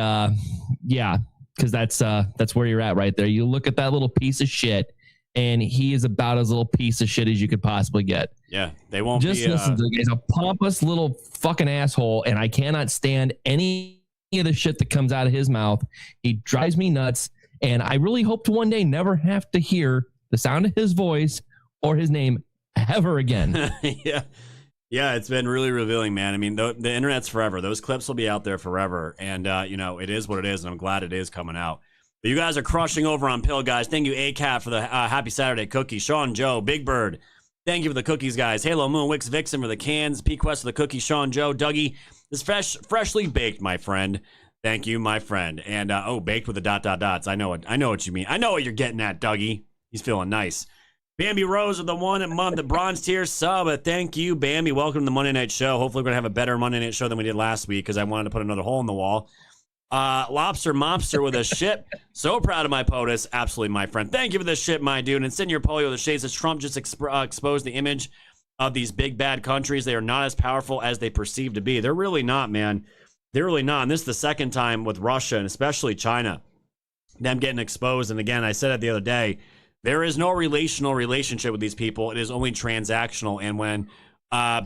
yeah, because that's where you're at right there. You look at that little piece of shit, and he is about as little piece of shit as you could possibly get. Yeah, they won't just listen to the guy's a pompous little fucking asshole, and I cannot stand any of the shit that comes out of his mouth. He drives me nuts, and I really hope to one day never have to hear the sound of his voice or his name ever again. Yeah, it's been really revealing, man. I mean, the internet's forever. Those clips will be out there forever. And, it is what it is, and I'm glad it is coming out. But you guys are crushing over on Pill, guys. Thank you, ACAT, for the Happy Saturday cookie. Sean, Joe, Big Bird, thank you for the cookies, guys. Halo, Moon, Wix, Vixen for the cans. P-Quest for the cookie. Sean, Joe, Dougie, this freshly baked, my friend. Thank you, my friend. And, baked with the ... I know what you mean. I know what you're getting at, Dougie. He's feeling nice. Bambi Rose with the the bronze tier sub. Thank you, Bambi. Welcome to the Monday Night Show. Hopefully, we're going to have a better Monday Night Show than we did last week because I wanted to put another hole in the wall. Lobster Mobster with a ship. So proud of my POTUS. Absolutely, my friend. Thank you for the ship, my dude. And Senior Polio, the shades as Trump just exposed the image of these big bad countries. They are not as powerful as they perceive to be. They're really not, man. They're really not. And this is the second time with Russia and especially China, them getting exposed. And again, I said it the other day, There is no relational relationship with these people. It is only transactional. And when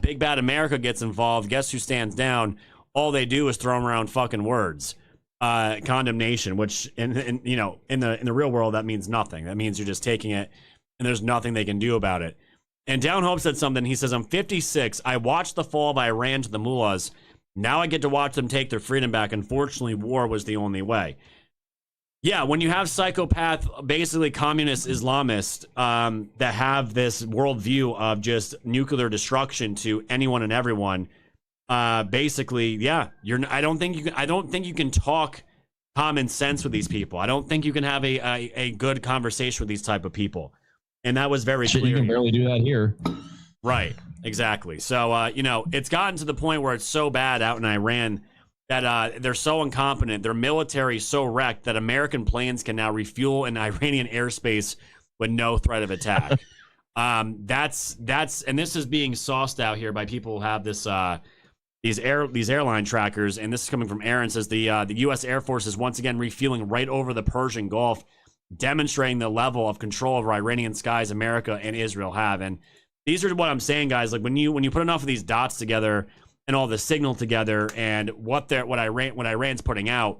Big Bad America gets involved, guess who stands down? All they do is throw around fucking words, condemnation, which in the real world that means nothing. That means you're just taking it, and there's nothing they can do about it. And Down Hope said something. He says, "I'm 56. I watched the fall of Iran to the mullahs. Now I get to watch them take their freedom back. Unfortunately, war was the only way." Yeah, when you have psychopath, basically communist Islamists that have this worldview of just nuclear destruction to anyone and everyone, basically, yeah, I don't think you can talk common sense with these people. I don't think you can have a good conversation with these type of people, and that was very clear. You can barely do that here, right? Exactly. So it's gotten to the point where it's so bad out in Iran that they're so incompetent, their military so wrecked that American planes can now refuel in Iranian airspace with no threat of attack. That's and this is being sauced out here by people who have this these airline trackers, and this is coming from Aaron. Says the U.S. Air Force is once again refueling right over the Persian Gulf, demonstrating the level of control over Iranian skies America and Israel have. And these are what I'm saying, guys. Like when you put enough of these dots together and all the signal together, and what Iran's putting out,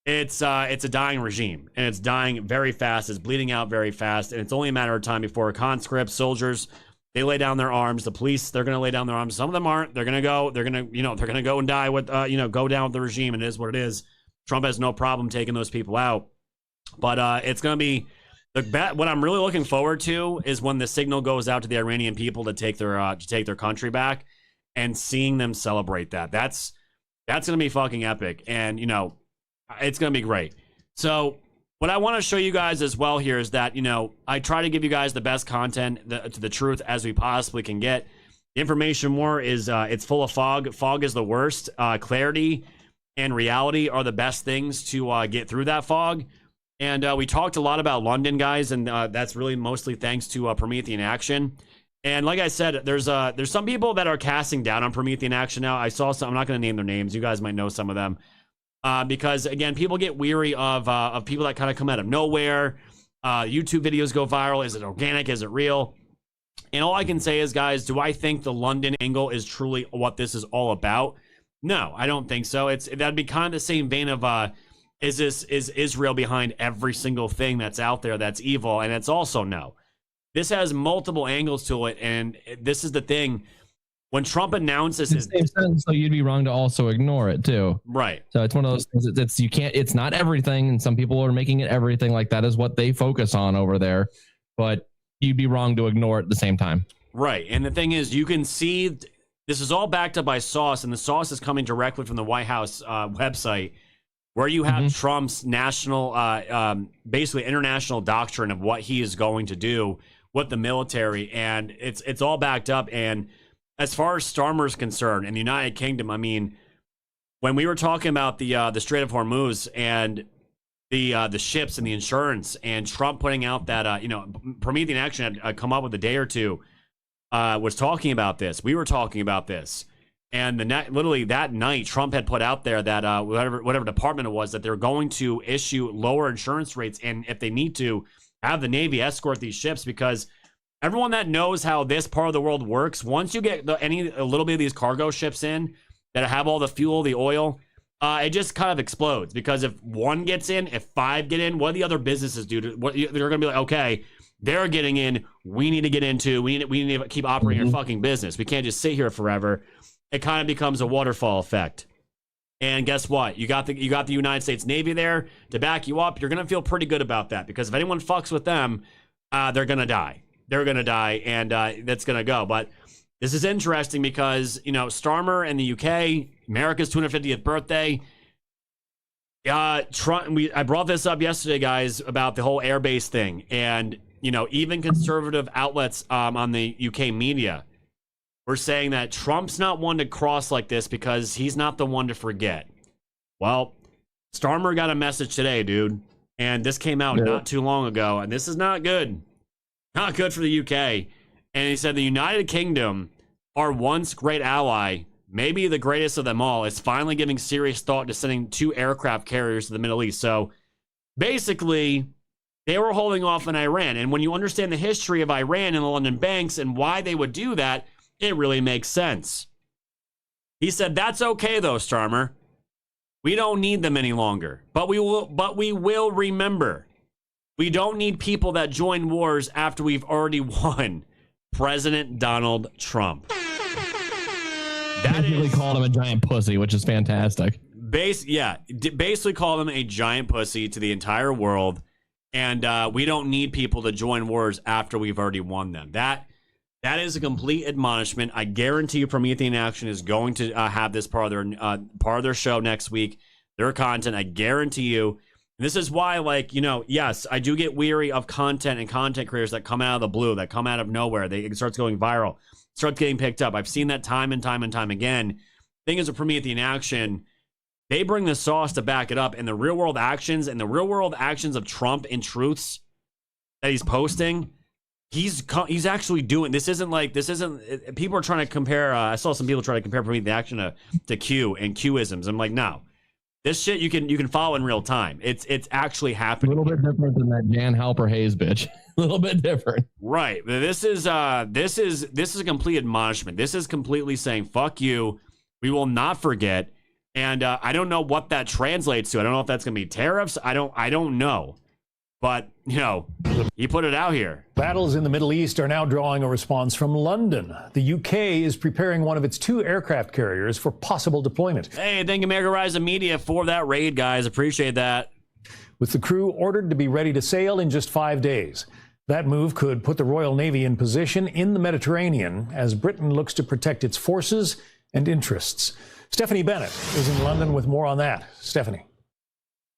it's a dying regime, and it's dying very fast. It's bleeding out very fast, and it's only a matter of time before conscripts, soldiers, they lay down their arms. The police, they're going to lay down their arms. Some of them aren't. They're going to go and die with go down with the regime. And it is what it is. Trump has no problem taking those people out, but it's going to be what I'm really looking forward to is when the signal goes out to the Iranian people to take their country back, and seeing them celebrate that. That's going to be fucking epic. And, it's going to be great. So what I want to show you guys as well here is that, I try to give you guys the best content to the truth as we possibly can get. The information war is, it's full of fog. Fog is the worst. Clarity and reality are the best things to get through that fog. And we talked a lot about London, guys, and that's really mostly thanks to Promethean Action. And like I said, there's some people that are casting down on Promethean Action now. I saw some. I'm not going to name their names. You guys might know some of them, because again, people get weary of people that kind of come out of nowhere. YouTube videos go viral. Is it organic? Is it real? And all I can say is, guys, do I think the London angle is truly what this is all about? No, I don't think so. That'd be kind of the same vein of is Israel behind every single thing that's out there that's evil? And it's also no. This has multiple angles to it, and this is the thing. When Trump announces it makes sense, so you'd be wrong to also ignore it too. Right. So it's one of those things. It's not everything, and some people are making it everything. Like that is what they focus on over there, but you'd be wrong to ignore it at the same time. Right. And the thing is, you can see this is all backed up by source, and the source is coming directly from the White House website, where you have Trump's national, basically international doctrine of what he is going to do with the military, and it's all backed up. And as far as Starmer is concerned in the United Kingdom, I mean, when we were talking about the Strait of Hormuz and the ships and the insurance, and Trump putting out that Promethean Action had come up with a day or two, was talking about this. We were talking about this, and literally that night, Trump had put out there that whatever department it was, that they're going to issue lower insurance rates, and if they need to, have the Navy escort these ships, because everyone that knows how this part of the world works, once you get a little bit of these cargo ships in that have all the fuel, the oil, it just kind of explodes. Because if one gets in, if five get in, what do the other businesses do? They're going to be like, okay, they're getting in, we need to get into, we need to keep operating our fucking business. We can't just sit here forever. It kind of becomes a waterfall effect. And guess what? You got the United States Navy there to back you up. You're going to feel pretty good about that, because if anyone fucks with them, they're going to die. They're going to die, and that's going to go. But this is interesting because, Starmer in the UK, America's 250th birthday. Trump. I brought this up yesterday, guys, about the whole airbase thing, and even conservative outlets on the UK media were saying that Trump's not one to cross like this because he's not the one to forget. Well, Starmer got a message today, dude, and this came out not too long ago, and this is not good. Not good for the UK. And he said the United Kingdom, our once great ally, maybe the greatest of them all, is finally giving serious thought to sending 2 aircraft carriers to the Middle East. So basically, They were holding off on Iran. And when you understand the history of Iran and the London banks and why they would do that, it really makes sense. He said, that's okay though, Starmer. We don't need them any longer. But we will remember. We don't need people that join wars after we've already won. President Donald Trump. That basically called him a giant pussy, which is fantastic. Basically called him a giant pussy to the entire world. And we don't need people to join wars after we've already won them. That is a complete admonishment. I guarantee you Promethean Action is going to have this part of their show next week, their content. I guarantee you. This is why, like, you know, yes, I do get weary of content and content creators that come out of the blue, that come out of nowhere. It starts going viral, starts getting picked up. I've seen that time and time and time again. Thing is, a Promethean Action, they bring the sauce to back it up, and the real world actions of Trump and truths that he's posting, he's actually doing. This isn't people are trying to compare. I saw some people try to compare Promethean Action to Q and Q-isms. I'm like, no. This shit you can follow in real time. It's actually happening. A little bit different than that Jan Halper Hayes bitch. A little bit different. Right. This is a complete admonishment. This is completely saying fuck you. We will not forget. And I don't know what that translates to. I don't know if that's gonna be tariffs. I don't know. But, you know, he put it out here. Battles in the Middle East are now drawing a response from London. The UK is preparing one of its 2 aircraft carriers for possible deployment. Hey, thank America Rise of Media for that raid, guys. Appreciate that. With the crew ordered to be ready to sail in just 5 days. That move could put the Royal Navy in position in the Mediterranean as Britain looks to protect its forces and interests. Stephanie Bennett is in London with more on that. Stephanie.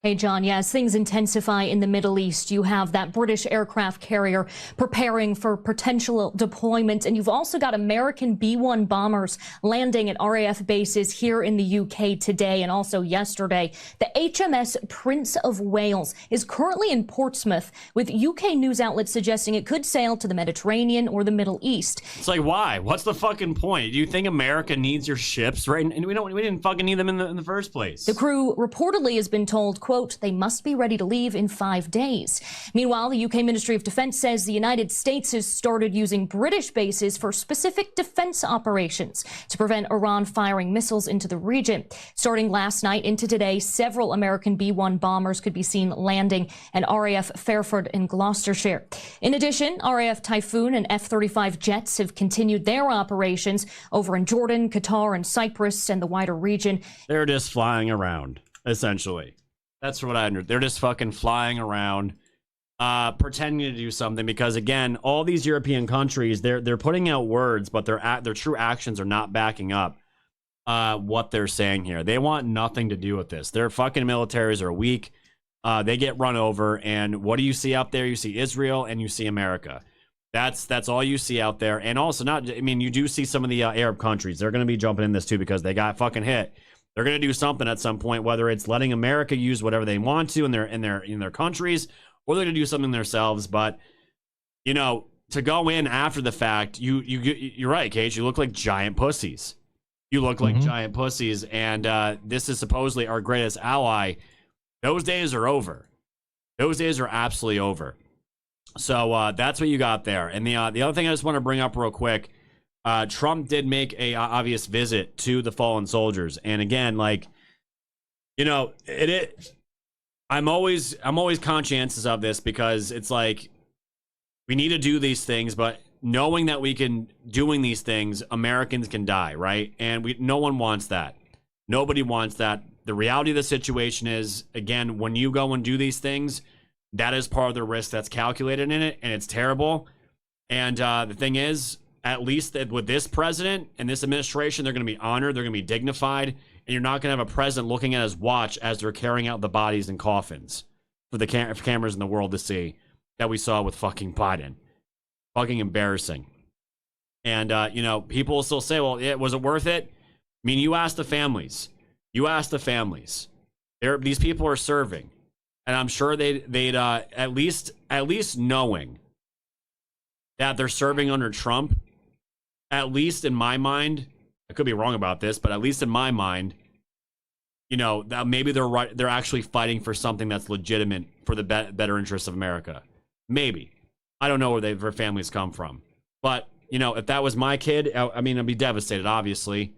Hey, John, yes, things intensify in the Middle East. You have that British aircraft carrier preparing for potential deployment, and you've also got American B-1 bombers landing at RAF bases here in the UK today and also yesterday. The HMS Prince of Wales is currently in Portsmouth, with UK news outlets suggesting it could sail to the Mediterranean or the Middle East. It's like, why? What's the fucking point? Do you think America needs your ships, right? And we didn't fucking need them in the first place. The crew reportedly has been told, quote, they must be ready to leave in 5 days. Meanwhile, the UK Ministry of Defense says the United States has started using British bases for specific defense operations to prevent Iran firing missiles into the region. Starting last night into today, several American B-1 bombers could be seen landing at RAF Fairford in Gloucestershire. In addition, RAF Typhoon and F-35 jets have continued their operations over in Jordan, Qatar, and Cyprus and the wider region. They're just flying around, essentially. That's what I understand. They're just fucking flying around, pretending to do something because, again, all these European countries, they're putting out words, but their true actions are not backing up what they're saying here. They want nothing to do with this. Their fucking militaries are weak. They get run over, and what do you see out there? You see Israel and you see America. That's all you see out there. And also, you do see some of the Arab countries. They're going to be jumping in this too because they got fucking hit. They're going to do something at some point, whether it's letting America use whatever they want to in their countries, or they're going to do something themselves. But, you know, to go in after the fact, you're right, Cage. You look like giant pussies. You look like giant pussies, and this is supposedly our greatest ally. Those days are over. Those days are absolutely over. So that's what you got there. And the other thing I just want to bring up real quick. Trump did make a obvious visit to the fallen soldiers, and again, like, you know, I'm always conscientious of this because it's like we need to do these things, but knowing that doing these things, Americans can die, right? And no one wants that. Nobody wants that. The reality of the situation is, again, when you go and do these things, that is part of the risk that's calculated in it, and it's terrible. And the thing is, at least with this president and this administration, they're going to be honored, they're going to be dignified, and you're not going to have a president looking at his watch as they're carrying out the bodies in coffins for the cameras in the world to see that we saw with fucking Biden. Fucking embarrassing. And, you know, people will still say, well, was it worth it? I mean, you ask the families. These people are serving. And I'm sure they'd at least knowing that they're serving under Trump, at least in my mind, I could be wrong about this, but at least in my mind, that maybe they're right. They're actually fighting for something that's legitimate for the better interests of America. Maybe. I don't know where their families come from. But, if that was my kid, I mean, I'd be devastated, obviously.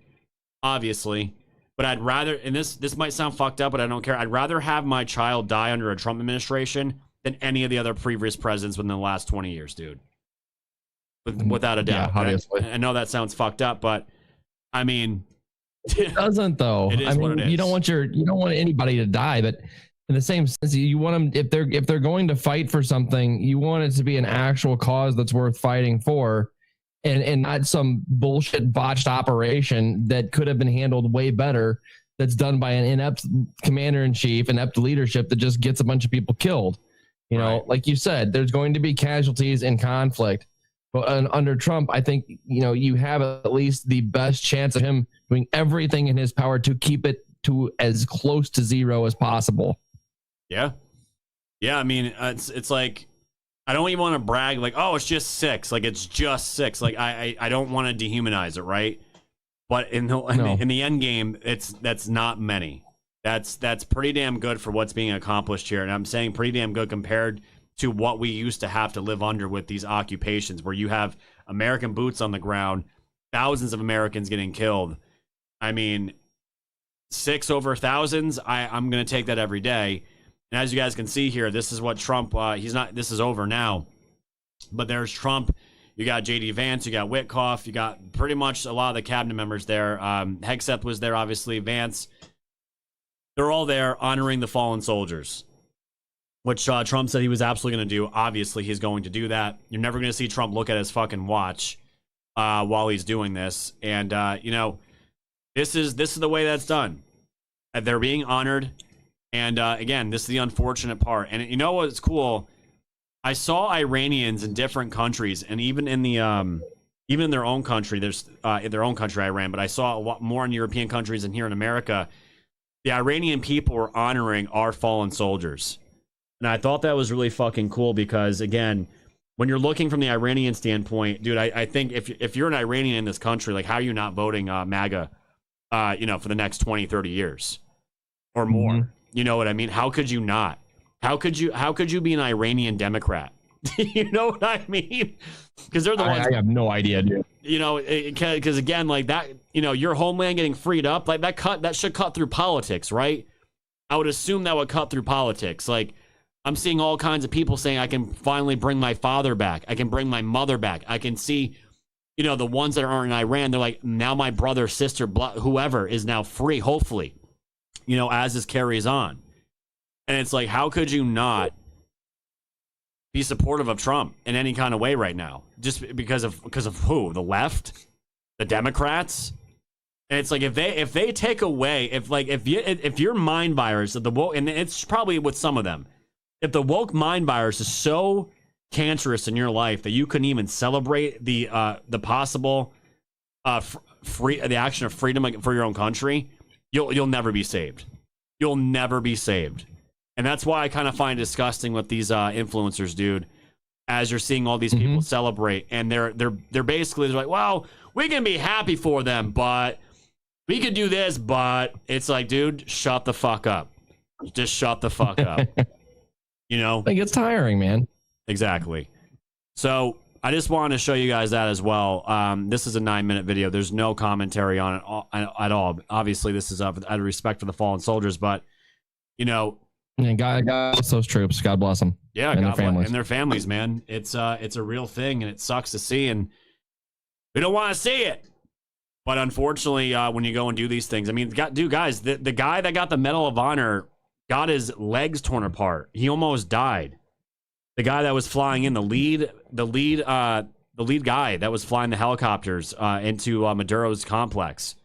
But I'd rather, and this might sound fucked up, but I don't care. I'd rather have my child die under a Trump administration than any of the other previous presidents within the last 20 years, dude. Without a doubt. Yeah, obviously. I know that sounds fucked up, but I mean, it doesn't though. It is what it is. You don't want anybody to die, but in the same sense, you want them, if they're going to fight for something, you want it to be an actual cause that's worth fighting for, and not some bullshit botched operation that could have been handled way better, that's done by an inept commander in chief, inept leadership that just gets a bunch of people killed. Like you said, there's going to be casualties in conflict. But under Trump, I think, you have at least the best chance of him doing everything in his power to keep it to as close to zero as possible. Yeah. Yeah, I mean, it's like, I don't even want to brag like, oh, it's just 6. Like, it's just 6. Like, I don't want to dehumanize it, right? But in the end game, that's not many. That's pretty damn good for what's being accomplished here. And I'm saying pretty damn good compared to what we used to have to live under with these occupations, where you have American boots on the ground, thousands of Americans getting killed. I mean, 6 over thousands, I'm going to take that every day. And as you guys can see here, this is what Trump, this is over now. But there's Trump. You got J.D. Vance, you got Witkoff, you got pretty much a lot of the cabinet members there. Hegseth was there, obviously, Vance. They're all there honoring the fallen soldiers, which Trump said he was absolutely going to do. Obviously, he's going to do that. You're never going to see Trump look at his fucking watch while he's doing this. And, this is the way that's done. They're being honored. And, again, this is the unfortunate part. And you know what's cool? I saw Iranians in different countries, and even in their own country, in their own country, Iran, but I saw a lot more in European countries and here in America. The Iranian people were honoring our fallen soldiers. And I thought that was really fucking cool because, again, when you're looking from the Iranian standpoint, dude, I think if you're an Iranian in this country, like, how are you not voting MAGA, for the next 20, 30 years or more? Mm-hmm. You know what I mean? How could you not? How could you be an Iranian Democrat? You know what I mean? Because they're the ones. I have no idea, dude. Because again, like that, your homeland getting freed up, like that should cut through politics, right? I would assume that would cut through politics. Like, I'm seeing all kinds of people saying I can finally bring my father back. I can bring my mother back. I can see, the ones that are in Iran. They're like, now my brother, sister, whoever is now free, hopefully, as this carries on. And it's like, how could you not be supportive of Trump in any kind of way right now? Just because of who? The left? The Democrats? And it's like, if they take away, if your mind virus of the woke, and it's probably with some of them, if the woke mind virus is so cancerous in your life that you couldn't even celebrate the possible the action of freedom for your own country, you'll never be saved. You'll never be saved. And that's why I kind of find it disgusting with these influencers, dude. As you're seeing all these people celebrate, and they're basically like, well, we can be happy for them, but we could do this, but it's like, dude, shut the fuck up. Just shut the fuck up. It gets tiring, man. Exactly. So I just wanted to show you guys that as well. This is a 9-minute video. There's no commentary on it at all. Obviously, this is out of respect for the fallen soldiers, but and God bless those troops. God bless them. Yeah, and their families. And their families, man. It's a real thing, and it sucks to see, and we don't want to see it. But unfortunately, when you go and do these things, I mean, guys, the guy that got the Medal of Honor got his legs torn apart. He almost died. The guy that was flying in, the lead guy that was flying the helicopters into Maduro's complex.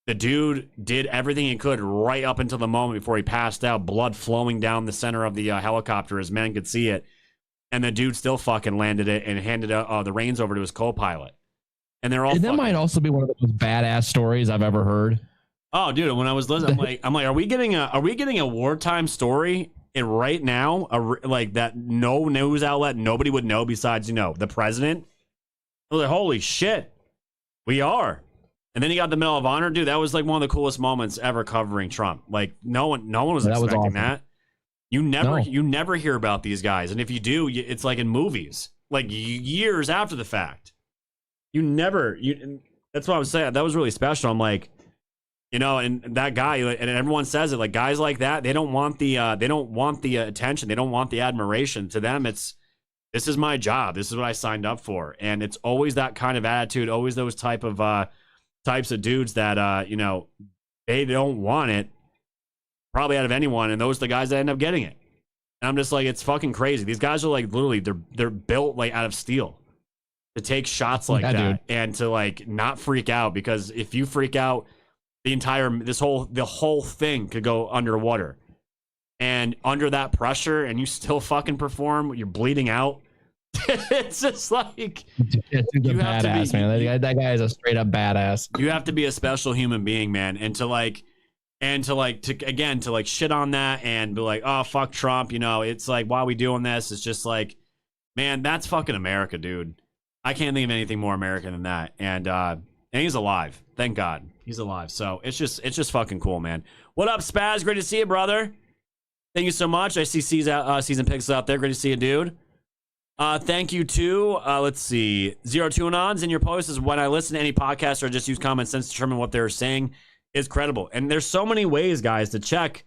The dude did everything he could right up until the moment before he passed out, blood flowing down the center of the helicopter as men could see it. And the dude still fucking landed it and handed the reins over to his co-pilot. And they're all. And that might also be one of the most badass stories I've ever heard. Oh, dude! When I was listening, I'm like, are we getting a wartime story right now? Like that? No news outlet, nobody would know besides the president. I was like, holy shit, we are. And then he got the Medal of Honor, dude. That was like one of the coolest moments ever covering Trump. Like no one was expecting awesome. that. You never hear about these guys, and if you do, it's like in movies, like years after the fact. That's what I was saying. That was really special. I'm like, and that guy, and everyone says it, like guys like that, they don't want the attention, they don't want the admiration. To them, this is my job, this is what I signed up for, and it's always that kind of attitude, always those types of dudes that they don't want it, probably out of anyone, and those are the guys that end up getting it. And I'm just like, it's fucking crazy. These guys are like literally they're built like out of steel to take shots like that, dude. And to like not freak out, because if you freak out, the whole thing could go underwater. And under that pressure, and you still fucking perform, you're bleeding out. It's just like, it's a badass, man. That guy is a straight up badass. You have to be a special human being, man, and to shit on that and be like, oh fuck Trump, it's like, why are we doing this? It's just like, man, that's fucking America, dude. I can't think of anything more American than that. And he's alive. Thank God he's alive. So it's just fucking cool, man. What up, Spaz? Great to see you, brother. Thank you so much. I see season picks out there. Great to see you, dude. Thank you too. Let's see. 02anons in your post is when I listen to any podcast or just use common sense to determine what they're saying is credible. And there's so many ways, guys, to check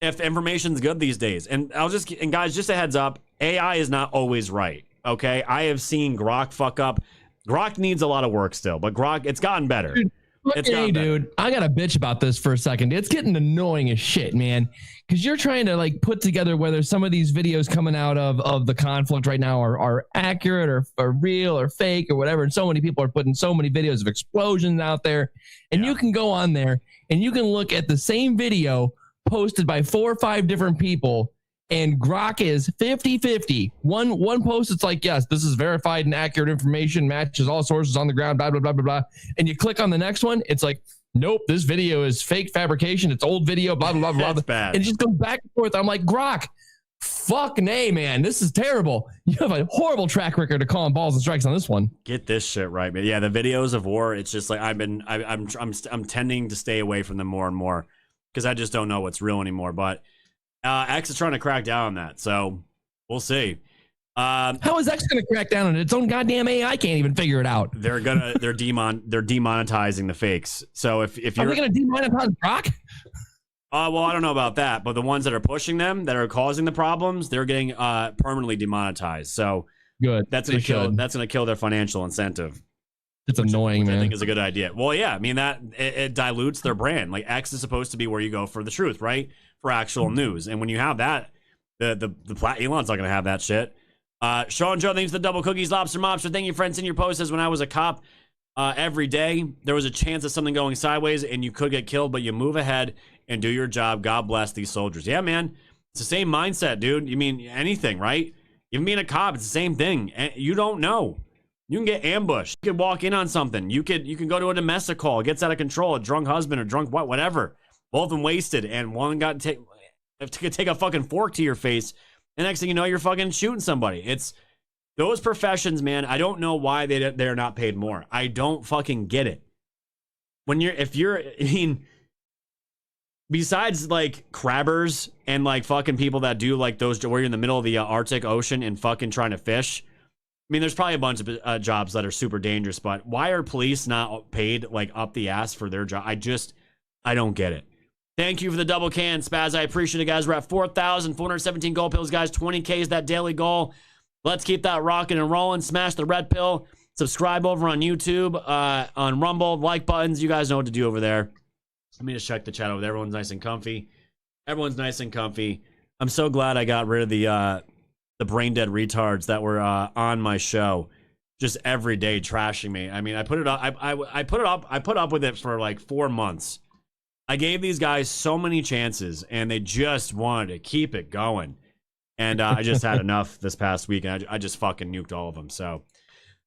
if information's good these days. And guys, just a heads up, AI is not always right. Okay, I have seen Grok fuck up. Grok needs a lot of work still, but Grok, it's gotten better. Dude, I got to bitch about this for a second. It's getting annoying as shit, man, because you're trying to like put together whether some of these videos coming out of the conflict right now are accurate or real or fake or whatever. And so many people are putting so many videos of explosions out there, and you can go on there and you can look at the same video posted by 4 or 5 different people. And Grok is 50-50. One post, it's like, yes, this is verified and accurate information, matches all sources on the ground, blah, blah, blah, blah, blah. And you click on the next one, it's like, nope, this video is fake fabrication. It's old video, blah, blah, blah, blah. That's bad. And it just goes back and forth. I'm like, Grok, fuck nay, man. This is terrible. You have a horrible track record of calling balls and strikes on this one. Get this shit right, man. Yeah, the videos of war, it's just like I'm tending to stay away from them more and more because I just don't know what's real anymore. But X is trying to crack down on that, so we'll see. How is X going to crack down on it? Its own goddamn AI can't even figure it out. They're demonetizing the fakes. So if you're, are they going to demonetize Grok? Well, I don't know about that, but the ones that are pushing them, that are causing the problems, they're getting permanently demonetized. So good. That's going to kill their financial incentive. It's annoying, man. I think is a good idea. Well, yeah, I mean that it dilutes their brand. Like X is supposed to be where you go for the truth, right? For actual news. And when you have that, the Elon's not going to have that shit. Sean Joe, thanks for the double cookies, lobster mobster. Thank you, friends. In your post says, when I was a cop, every day there was a chance of something going sideways and you could get killed, but you move ahead and do your job. God bless these soldiers. Yeah, man. It's the same mindset, dude. You mean anything, right? Even being a cop, it's the same thing. You don't know. You can get ambushed. You could walk in on something. You can go to a domestic call. It gets out of control. A drunk husband or drunk whatever. Both of them wasted, and one got to take a fucking fork to your face. And next thing you know, you're fucking shooting somebody. It's those professions, man. I don't know why they're not paid more. I don't fucking get it. Besides like crabbers and like fucking people that do like those where you're in the middle of the Arctic Ocean and fucking trying to fish. I mean, there's probably a bunch of jobs that are super dangerous, but why are police not paid like up the ass for their job? I don't get it. Thank you for the double can, Spaz. I appreciate it, guys. We're at 4,417 gold pills, guys. 20K is that daily goal. Let's keep that rocking and rolling. Smash the red pill. Subscribe over on YouTube, on Rumble. Like buttons. You guys know what to do over there. Let me just check the chat over there. Everyone's nice and comfy. Everyone's nice and comfy. I'm so glad I got rid of the brain dead retards that were on my show just every day trashing me. I mean, I put it up. I put up with it for like 4 months. I gave these guys so many chances, and they just wanted to keep it going. And I just had enough this past week, and I just fucking nuked all of them. So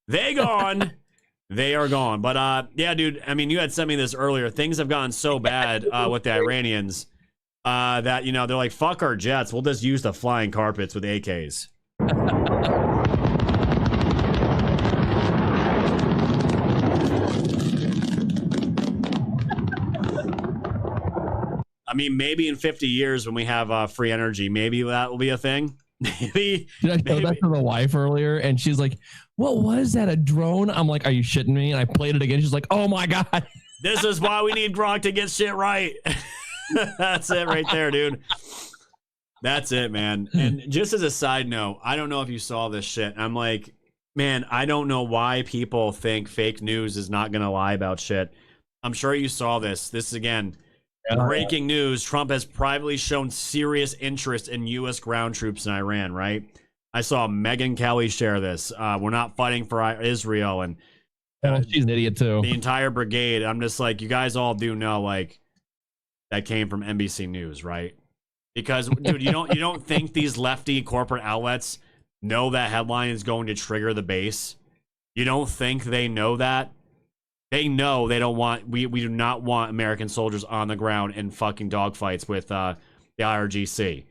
they gone. They are gone. But yeah, dude, I mean, you had sent me this earlier. Things have gotten so bad with the Iranians that, they're like, fuck our jets. We'll just use the flying carpets with AKs. I mean, maybe in 50 years when we have free energy, maybe that will be a thing. Maybe. Did I show that to the wife earlier? And she's like, what was that? A drone? I'm like, are you shitting me? And I played it again. She's like, oh my God. This is why we need Gronk to get shit right. That's it right there, dude. That's it, man. And just as a side note, I don't know if you saw this shit. I'm like, man, I don't know why people think fake news is not going to lie about shit. I'm sure you saw this. This is, again, breaking news. Trump has privately shown serious interest in U.S. ground troops in Iran, right? I saw Megyn Kelly share this. We're not fighting for Israel. And she's an idiot, too. The entire brigade. I'm just like, you guys all do know, like, that came from NBC News, right? Because, dude, you don't think these lefty corporate outlets know that headline is going to trigger the base? You don't think they know that? They know they don't want, we do not want American soldiers on the ground in fucking dogfights with the IRGC.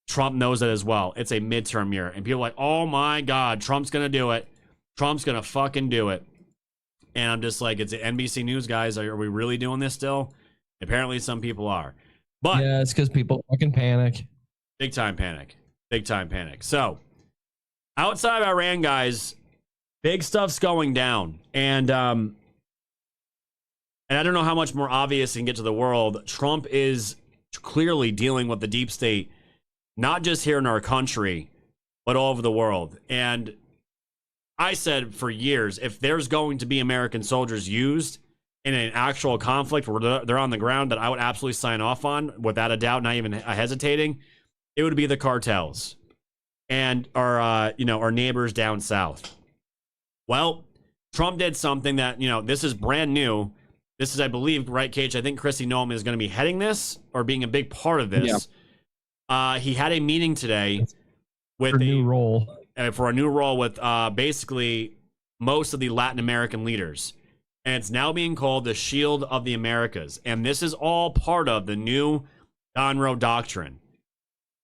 Trump knows that as well. It's a midterm year. And people are like, oh my God, Trump's going to do it. Trump's going to fucking do it. And I'm just like, it's NBC News, guys. Are we really doing this still? Apparently some people are. But yeah, it's because people fucking panic. Big time panic. Big time panic. So, outside of Iran, guys, big stuff's going down. And I don't know how much more obvious it can get to the world. Trump is clearly dealing with the deep state, not just here in our country, but all over the world. And I said for years, if there's going to be American soldiers used in an actual conflict where they're on the ground, that I would absolutely sign off on, without a doubt, not even hesitating, it would be the cartels and our neighbors down south. Well, Trump did something that, this is brand new. This is, I believe, right, Cage? I think Chrissy Nolan is going to be heading this or being a big part of this. Yeah. He had a meeting today with for a new role with basically most of the Latin American leaders. And it's now being called the Shield of the Americas. And this is all part of the new Monroe Doctrine.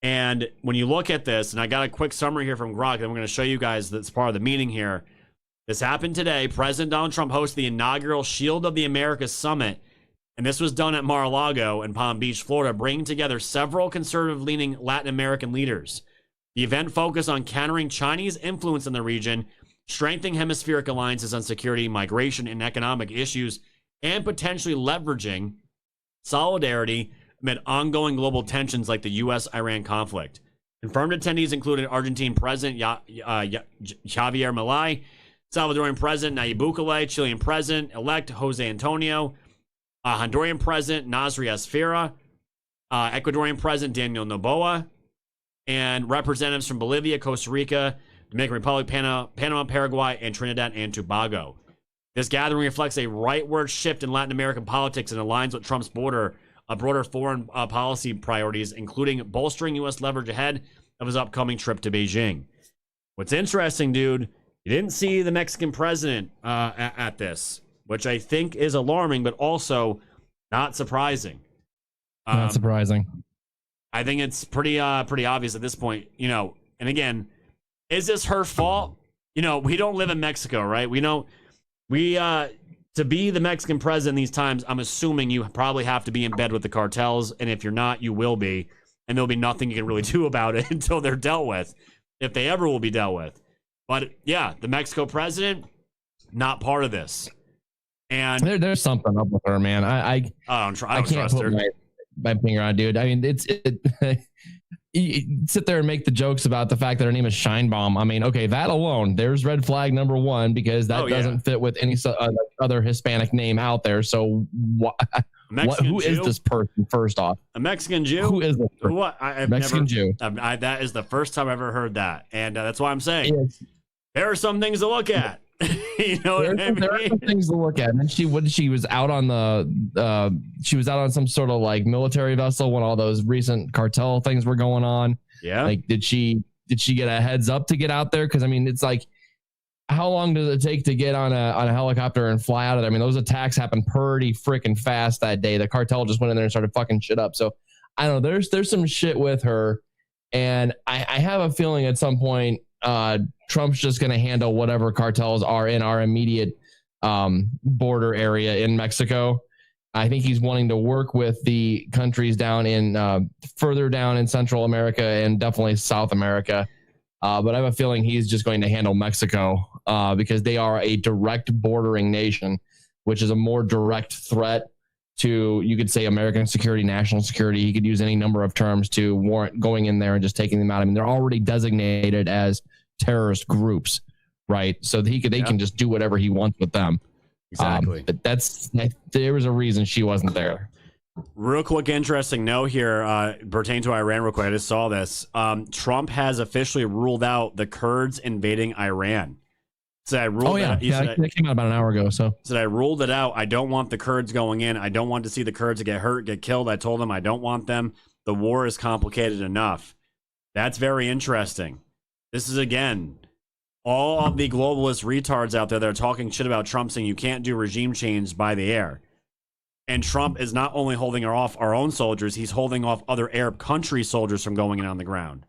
And when you look at this, and I got a quick summary here from Gronk, and I'm going to show you guys that's part of the meeting here. This happened today. President Donald Trump hosted the inaugural Shield of the Americas Summit. And this was done at Mar-a-Lago in Palm Beach, Florida, bringing together several conservative-leaning Latin American leaders. The event focused on countering Chinese influence in the region, strengthening hemispheric alliances on security, migration, and economic issues, and potentially leveraging solidarity amid ongoing global tensions like the U.S.-Iran conflict. Confirmed attendees included Argentine President Javier Milei, Salvadoran President Nayib Bukele, Chilean President-elect Jose Antonio, Honduran President Nasri Asfira, Ecuadorian President Daniel Noboa, and representatives from Bolivia, Costa Rica, Dominican Republic, Panama, Paraguay, and Trinidad and Tobago. This gathering reflects a rightward shift in Latin American politics and aligns with Trump's broader foreign policy priorities, including bolstering U.S. leverage ahead of his upcoming trip to Beijing. What's interesting, dude, you didn't see the Mexican president at this, which I think is alarming, but also not surprising. Not surprising. I think it's pretty obvious at this point, and again, is this her fault? We don't live in Mexico, right? To be the Mexican president these times, I'm assuming you probably have to be in bed with the cartels. And if you're not, you will be. And there'll be nothing you can really do about it until they're dealt with, if they ever will be dealt with. But yeah, the Mexico president, not part of this. And there's something up with her, man. I don't can't trust her. Put my finger on, dude. I mean, you sit there and make the jokes about the fact that her name is Scheinbaum. I mean, okay, that alone, there's red flag number one, because that doesn't fit with any other Hispanic name out there. So who is this person, first off? A Mexican Jew? Who is this person? Mexican Jew. That is the first time I've ever heard that. And that's why I'm saying there are some things to look at. There are some things to look at. And then she was out on some sort of like military vessel when all those recent cartel things were going on. Yeah. Like, did she get a heads up to get out there? Because I mean, it's like, how long does it take to get on a helicopter and fly out of there? I mean, those attacks happened pretty freaking fast that day. The cartel just went in there and started fucking shit up. So I don't know. There's some shit with her, and I have a feeling at some point Trump's just going to handle whatever cartels are in our immediate border area in Mexico. I think he's wanting to work with the countries down in further down in Central America and definitely South America. But I have a feeling he's just going to handle Mexico because they are a direct bordering nation, which is a more direct threat to, you could say, American security, national security. He could use any number of terms to warrant going in there and just taking them out. I mean, they're already designated as terrorist groups, right? So they can just do whatever he wants with them. Exactly. But there was a reason she wasn't there. Real quick, interesting note here pertaining to Iran. Real quick, I just saw this. Trump has officially ruled out the Kurds invading Iran. So I ruled that came out about an hour ago. So I ruled it out. I don't want the Kurds going in. I don't want to see the Kurds get hurt, get killed. I told them I don't want them. The war is complicated enough. That's very interesting. This is, again, all of the globalist retards out there that are talking shit about Trump, saying you can't do regime change by the air. And Trump is not only holding off our own soldiers, he's holding off other Arab country soldiers from going in on the ground.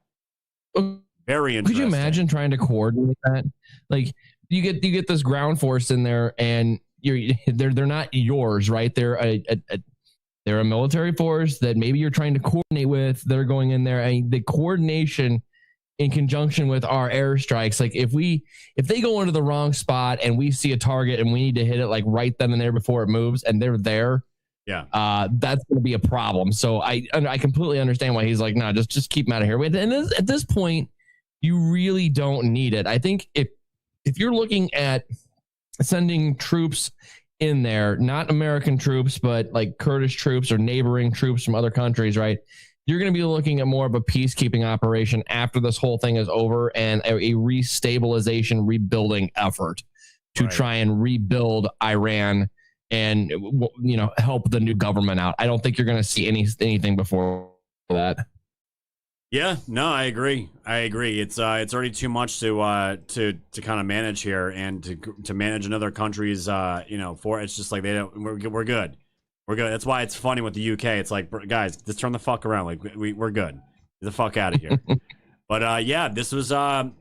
Very interesting. Could you imagine trying to coordinate that? Like, you get this ground force in there, and they're not yours, right? They're a military force that maybe you're trying to coordinate with. They're going in there, and the coordination in conjunction with our airstrikes. Like, if they go into the wrong spot and we see a target and we need to hit it like right then and there before it moves, and they're there, that's going to be a problem. So I completely understand why he's like, no, just keep them out of here. And at this point, you really don't need it. I think if you're looking at sending troops in there, not American troops, but like Kurdish troops or neighboring troops from other countries, right? You're going to be looking at more of a peacekeeping operation after this whole thing is over, and a restabilization, rebuilding effort to try and rebuild Iran and, help the new government out. I don't think you're going to see anything before that. Yeah, no, I agree. It's already too much to kind of manage here, and to manage another country's for it's just like we're good. We're good. That's why it's funny with the UK. It's like, guys, just turn the fuck around. Like we're good. Get the fuck out of here. But this was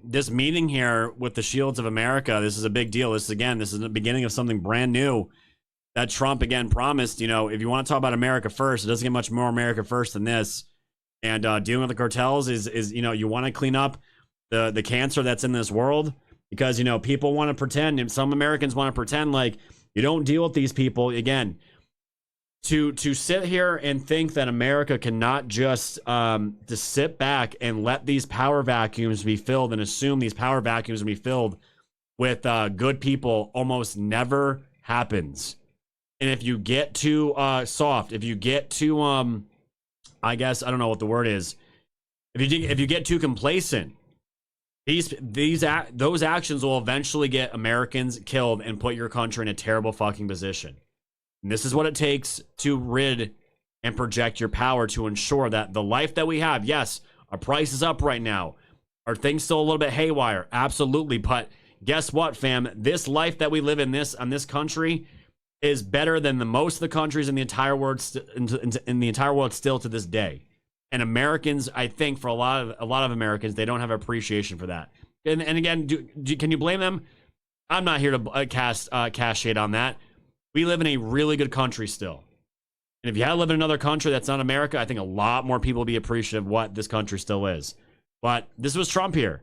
this meeting here with the Shields of America. This is a big deal. This is the beginning of something brand new that Trump again promised. If you want to talk about America first, it doesn't get much more America first than this. And dealing with the cartels is you want to clean up the cancer that's in this world, because people want to pretend, and some Americans want to pretend like you don't deal with these people. Again, to sit here and think that America cannot just sit back and let these power vacuums be filled, and assume these power vacuums will be filled with good people, almost never happens. And if you get too soft, if you get too I guess I don't know what the word is, if you get too complacent, those actions will eventually get Americans killed and put your country in a terrible fucking position. And this is what it takes to rid and project your power, to ensure that the life that we have, yes, our price is up right now. Are things still a little bit haywire? Absolutely. But guess what, fam? This life that we live in this country is better than most of the countries in the entire world in the entire world still to this day. And Americans, I think, for a lot of Americans, they don't have appreciation for that. And again, can you blame them? I'm not here to cast shade on that. We live in a really good country still. And if you had to live in another country that's not America, I think a lot more people would be appreciative of what this country still is. But this was Trump here.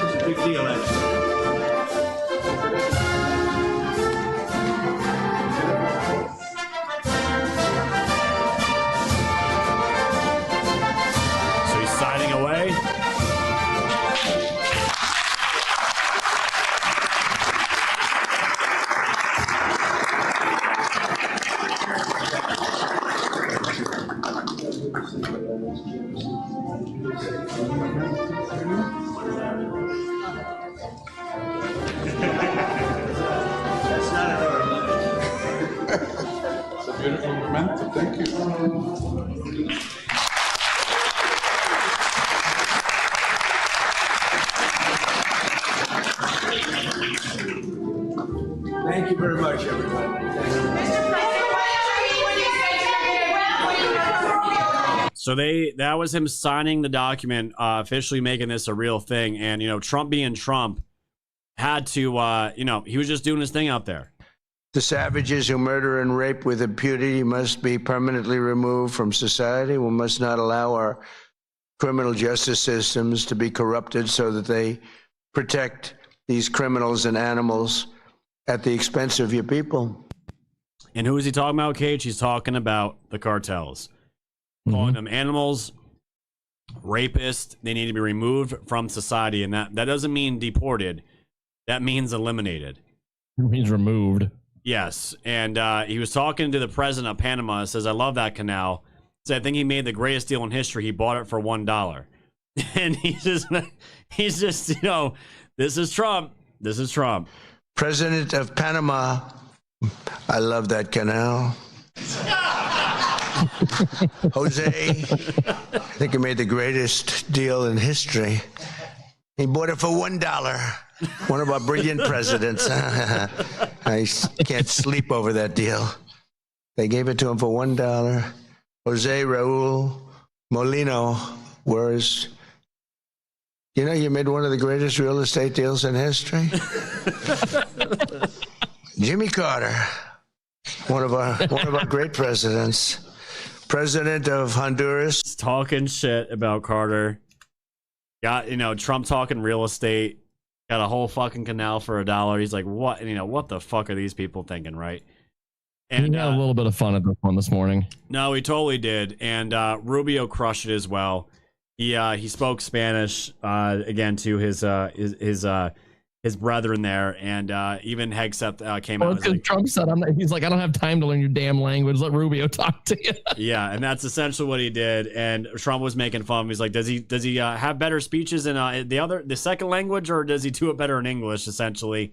It's a big deal, actually. So he's signing away. That's not an order. It's a beautiful memento. Thank you. Thank you very much, everybody. So that was him signing the document, officially making this a real thing. And, Trump being Trump had to, he was just doing his thing out there. The savages who murder and rape with impunity must be permanently removed from society. We must not allow our criminal justice systems to be corrupted so that they protect these criminals and animals at the expense of your people. And who is he talking about, Cage? He's talking about the cartels. Calling them animals, rapists. They need to be removed from society. And that doesn't mean deported. That means eliminated. It means removed. Yes. And he was talking to the president of Panama. Says, I love that canal. Said, I think he made the greatest deal in history. He bought it for $1. And he's just, this is Trump. This is Trump. President of Panama, I love that canal. Jose, I think he made the greatest deal in history. He bought it for $1. One of our brilliant presidents. I can't sleep over that deal. They gave it to him for $1. Jose Raul Molino, whereas, you made one of the greatest real estate deals in history. Jimmy Carter, one of our great presidents. President of Honduras. He's talking shit about Carter. Got, Trump talking real estate. Got a whole fucking canal for $1. He's like, what? What the fuck are these people thinking, right? And he had a little bit of fun at this one this morning. No, he totally did. And Rubio crushed it as well. He spoke Spanish again to his brethren there, and even Hegseth came out. Because Trump said, he's like, I don't have time to learn your damn language. Let Rubio talk to you. Yeah, and that's essentially what he did. And Trump was making fun of him. He's like, does he have better speeches in the second language, or does he do it better in English? Essentially,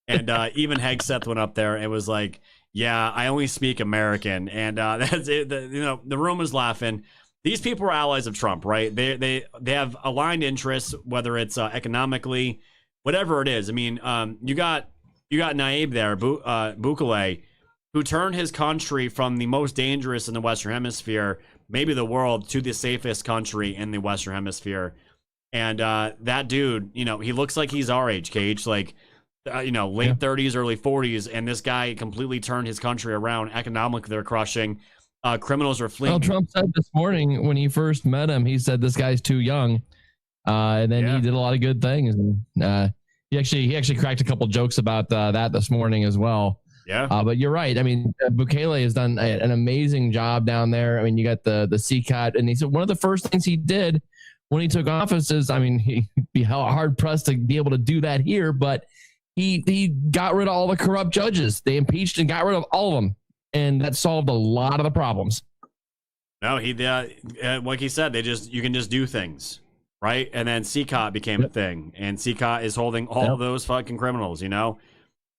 and even Hegseth went up there and was like, yeah, I only speak American, and that's it. The room was laughing. These people are allies of Trump, right? They have aligned interests, whether it's economically, whatever it is. I mean, you got Naib there, Bukele, who turned his country from the most dangerous in the Western Hemisphere, maybe the world, to the safest country in the Western Hemisphere. And that dude, he looks like he's our age, Cage, like, late 30s, early 40s, and this guy completely turned his country around. Economically, they're crushing. Criminals are fleeing. Well, Trump said this morning when he first met him, he said this guy's too young. And then he did a lot of good things. And he actually cracked a couple jokes about that this morning as well. Yeah. But you're right. I mean, Bukele has done an amazing job down there. I mean, you got the CCOT, and he said one of the first things he did when he took office is, I mean, he'd be hard pressed to be able to do that here, but he got rid of all the corrupt judges. They impeached and got rid of all of them. And that solved a lot of the problems. No, he like he said, you can just do things, right? And then CCOT became a thing, and CCOT is holding all of those fucking criminals, And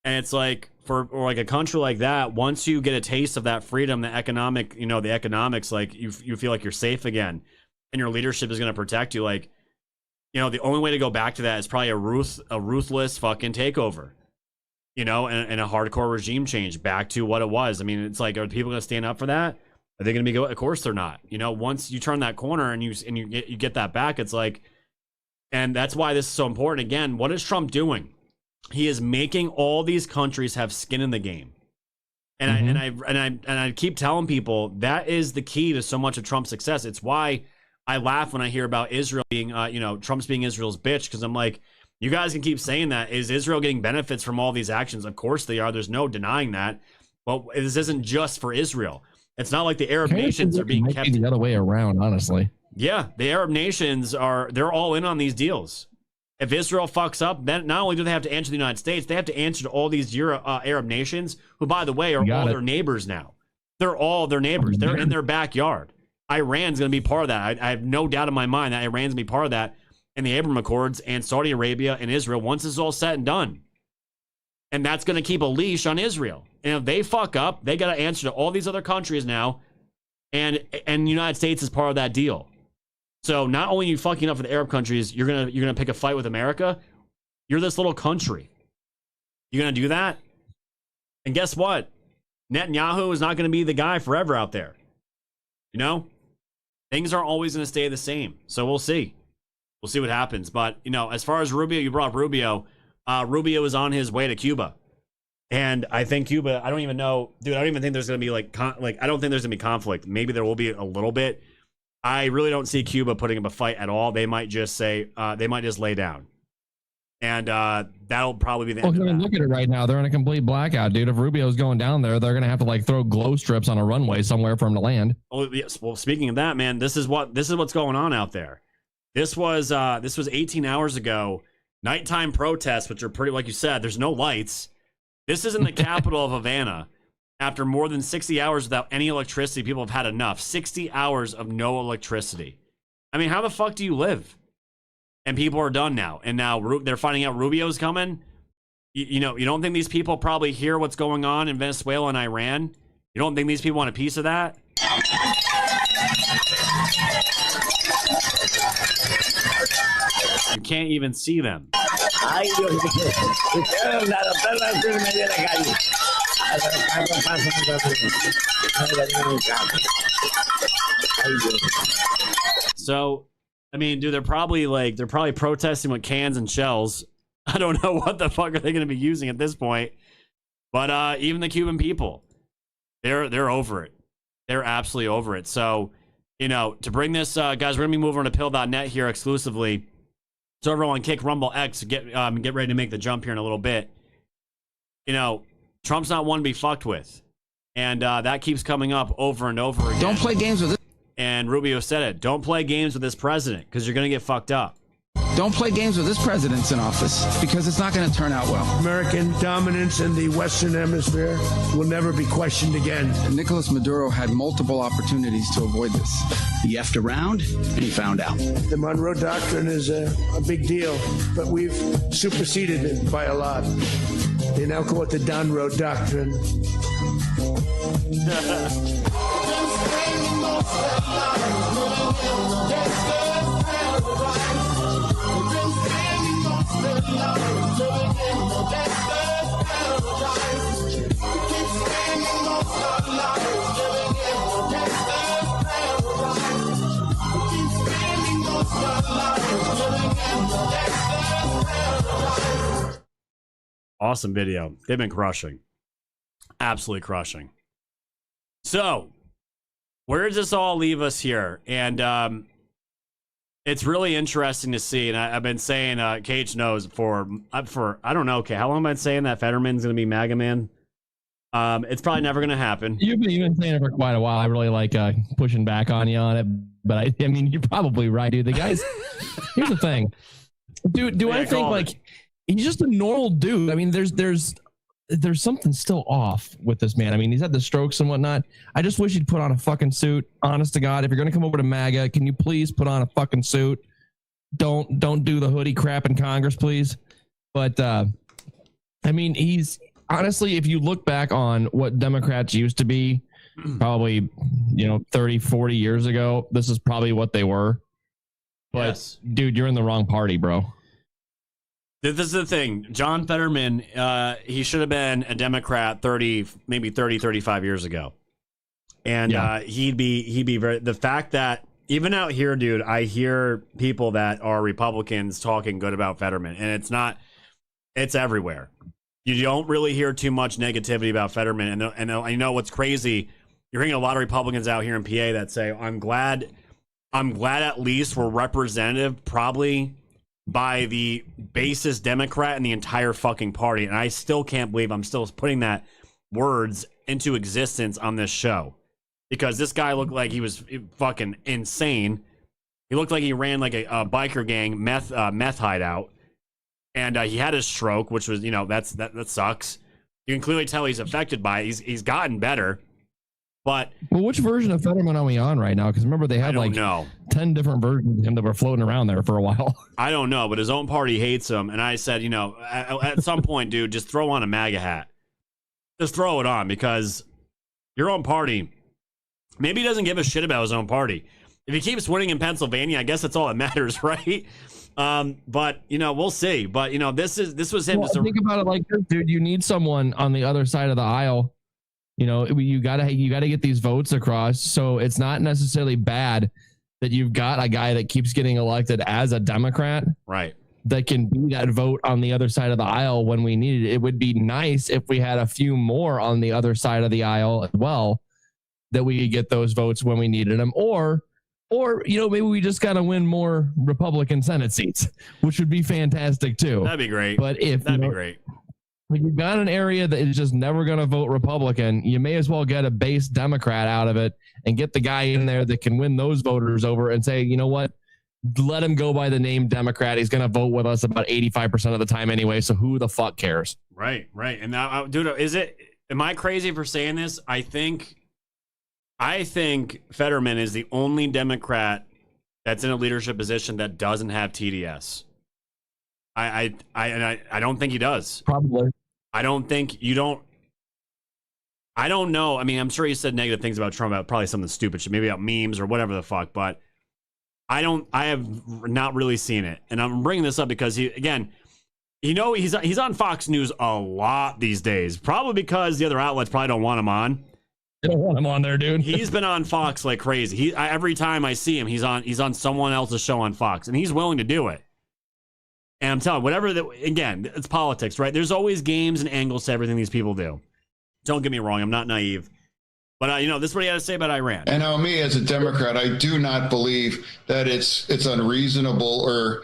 it's like for a country like that, once you get a taste of that freedom, the economics, like you feel like you're safe again, and your leadership is going to protect you. Like, the only way to go back to that is probably a ruthless fucking takeover. And a hardcore regime change back to what it was. I mean, it's like, are people going to stand up for that? Are they going to be good? Of course they're not. Once you turn that corner and you get that back, it's like, and that's why this is so important. Again, what is Trump doing? He is making all these countries have skin in the game. And I keep telling people that is the key to so much of Trump's success. It's why I laugh when I hear about Israel being, Trump's being Israel's bitch, because I'm like, you guys can keep saying that. Is Israel getting benefits from all these actions? Of course they are. There's no denying that. But this isn't just for Israel. It's not like the Arab nations are being kept the other way around, honestly. Yeah, the Arab nations they're all in on these deals. If Israel fucks up, then not only do they have to answer to the United States, they have to answer to all these Arab nations, who, by the way, are all their neighbors now. They're all their neighbors. They're in their backyard. Iran's going to be part of that. I have no doubt in my mind that Iran's going to be part of that. And the Abraham Accords, and Saudi Arabia and Israel, once it's all said and done. And that's going to keep a leash on Israel. And if they fuck up, they got to answer to all these other countries now. And the United States is part of that deal. So not only are you fucking up for the Arab countries, you're gonna pick a fight with America. You're this little country. You're gonna do that? And guess what? Netanyahu is not going to be the guy forever out there. You know, things aren't always going to stay the same. So we'll see. We'll see what happens. But, you know, as far as Rubio, you brought up Rubio. Rubio is on his way to Cuba. And I think Cuba, I don't even know, dude, I don't even think there's going to be I don't think there's going to be conflict. Maybe there will be a little bit. I really don't see Cuba putting up a fight at all. They might just say, they might just lay down. And that'll probably be the end of that. Look at it right now. They're in a complete blackout, dude. If Rubio's going down there, they're going to have to like throw glow strips on a runway somewhere for him to land. Oh, yes. Well, speaking of that, man, this is what's going on out there. This was 18 hours ago. Nighttime protests, which are pretty, like you said, there's no lights. This is in the capital of Havana. After more than 60 hours without any electricity, people have had enough. 60 hours of no electricity. I mean, how the fuck do you live? And people are done now. And now they're finding out Rubio's coming. You know, you don't think these people probably hear what's going on in Venezuela and Iran? You don't think these people want a piece of that? You can't even see them. So, I mean, dude, they're probably protesting with cans and shells. I don't know what the fuck are they going to be using at this point. But even the Cuban people, they're over it. They're absolutely over it. So, you know, to bring this, guys, we're going to be moving on to pill.net here exclusively. So everyone, Kick, Rumble, X, get ready to make the jump here in a little bit. You know, Trump's not one to be fucked with. And that keeps coming up over and over again. Don't play games with it. And Rubio said it. Don't play games with this president because you're going to get fucked up. Don't play games with this president's in office because it's not going to turn out well. American dominance in the Western Hemisphere will never be questioned again. Nicolas Maduro had multiple opportunities to avoid this. He effed around and he found out. The Monroe Doctrine is a big deal, but we've superseded it by a lot. They now call it the Donroe Doctrine. Awesome video. They've been crushing. Absolutely crushing. So, where does this all leave us here? And it's really interesting to see. And I've been saying, Cage knows for I don't know. Okay, how long have I been saying that Fetterman's going to be MAGA man? It's probably never going to happen. You've been saying it for quite a while. I really like pushing back on you on it, but I mean, you're probably right, dude. The guys. Here's the thing, dude. Do I think like he's just a normal dude? I mean, there's something still off with this man. I mean, he's had the strokes and whatnot. I just wish he'd put on a fucking suit. Honest to God, if you're gonna come over to MAGA, can you please put on a fucking suit? Don't do the hoodie crap in Congress, please. But I mean, he's honestly, if you look back on what Democrats used to be, probably 30, 40 years ago, this is probably what they were. But yes. Dude, you're in the wrong party, bro. This is the thing. John Fetterman, he should have been a Democrat 35 years ago. And yeah. He'd be very, the fact that even out here, dude, I hear people that are Republicans talking good about Fetterman, and it's everywhere. You don't really hear too much negativity about Fetterman. And I know what's crazy. You're hearing a lot of Republicans out here in PA that say, I'm glad at least we're representative probably by the basest Democrat in the entire fucking party. And I still can't believe I'm still putting that words into existence on this show, because this guy looked like he was fucking insane. He looked like he ran like a biker gang meth hideout. And he had his stroke, which was, that sucks. You can clearly tell he's affected by it. He's gotten better. But well, which version of Fetterman are we on right now? Because remember, they had 10 different versions of him that were floating around there for a while. I don't know, but his own party hates him. And I said, at some point, dude, just throw on a MAGA hat. Just throw it on, because your own party, maybe he doesn't give a shit about his own party. If he keeps winning in Pennsylvania, I guess that's all that matters, right? But we'll see. But this was him. Well, think about it like this, dude. You need someone on the other side of the aisle. You gotta get these votes across. So it's not necessarily bad that you've got a guy that keeps getting elected as a Democrat, right? That can be that vote on the other side of the aisle when we need it. It would be nice if we had a few more on the other side of the aisle as well, that we could get those votes when we needed them, or maybe we just gotta win more Republican Senate seats, which would be fantastic too. That'd be great. But that'd be great. When you've got an area that is just never going to vote Republican, you may as well get a base Democrat out of it and get the guy in there that can win those voters over and say, you know what, let him go by the name Democrat. He's going to vote with us about 85% of the time anyway. So who the fuck cares? Right. And now, dude, am I crazy for saying this? I think Fetterman is the only Democrat that's in a leadership position that doesn't have TDS. I don't think he does. Probably. I don't think you don't. I don't know. I mean, I'm sure he said negative things about Trump, about probably something stupid shit, maybe about memes or whatever the fuck. But I have not really seen it, and I'm bringing this up because he's on Fox News a lot these days, probably because the other outlets probably don't want him on. They don't want him on there, dude. He's been on Fox like crazy. Every time I see him, he's on someone else's show on Fox, and he's willing to do it. And I'm telling you, again, it's politics, right? There's always games and angles to everything these people do. Don't get me wrong, I'm not naive. But, this is what he had to say about Iran. And me, as a Democrat, I do not believe that it's unreasonable or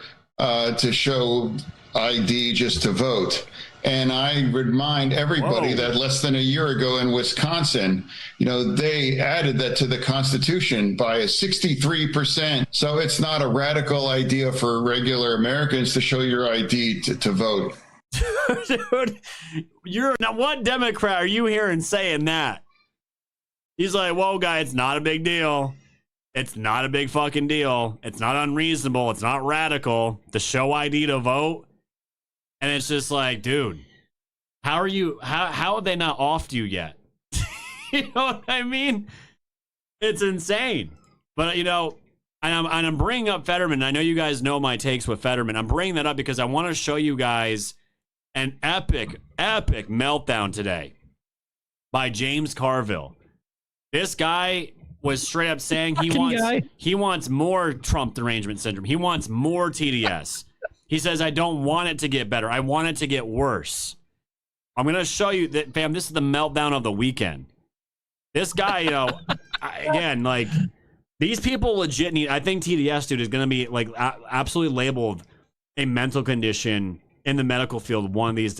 to show ID just to vote. And I remind everybody that less than a year ago in Wisconsin, they added that to the Constitution by a 63%. So it's not a radical idea for regular Americans to show your ID to vote. Dude, now what Democrat are you hearing saying that? He's like, whoa, guy, it's not a big deal. It's not a big fucking deal. It's not unreasonable. It's not radical to show ID to vote. And it's just like, dude, how have they not offed you yet? You know what I mean? It's insane. But, I'm bringing up Fetterman. I know you guys know my takes with Fetterman. I'm bringing that up because I want to show you guys an epic meltdown today by James Carville. This guy was straight up saying he wants more Trump derangement syndrome. He wants more TDS. He says, I don't want it to get better. I want it to get worse. I'm going to show you that, fam, this is the meltdown of the weekend. This guy, again, like, these people legit need, I think TDS, dude, is going to be, like, absolutely labeled a mental condition in the medical field one of these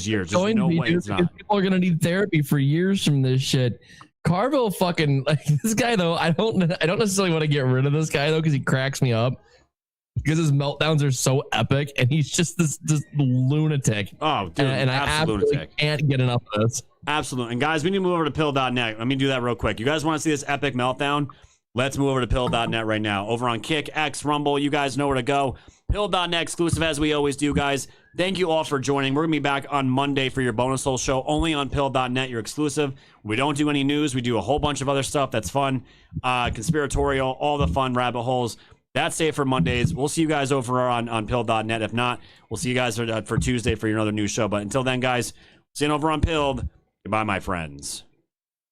years. There's no way it's not. People are going to need therapy for years from this shit. Carville fucking, like, this guy, though, I don't necessarily want to get rid of this guy, though, because he cracks me up. Because his meltdowns are so epic, and he's just this lunatic. Oh, dude, and I absolutely can't get enough of this. Absolutely. And guys, we need to move over to pill.net. Let me do that real quick. You guys want to see this epic meltdown? Let's move over to pill.net right now. Over on Kick, X, Rumble, you guys know where to go. Pill.net exclusive as we always do, guys. Thank you all for joining. We're going to be back on Monday for your bonus hole show. Only on pill.net, you're exclusive. We don't do any news. We do a whole bunch of other stuff that's fun. Conspiratorial, all the fun rabbit holes. That's it for Mondays. We'll see you guys over on pill.net. If not, we'll see you guys for Tuesday for another new show. But until then, guys, see you over on Pilled. Goodbye, my friends.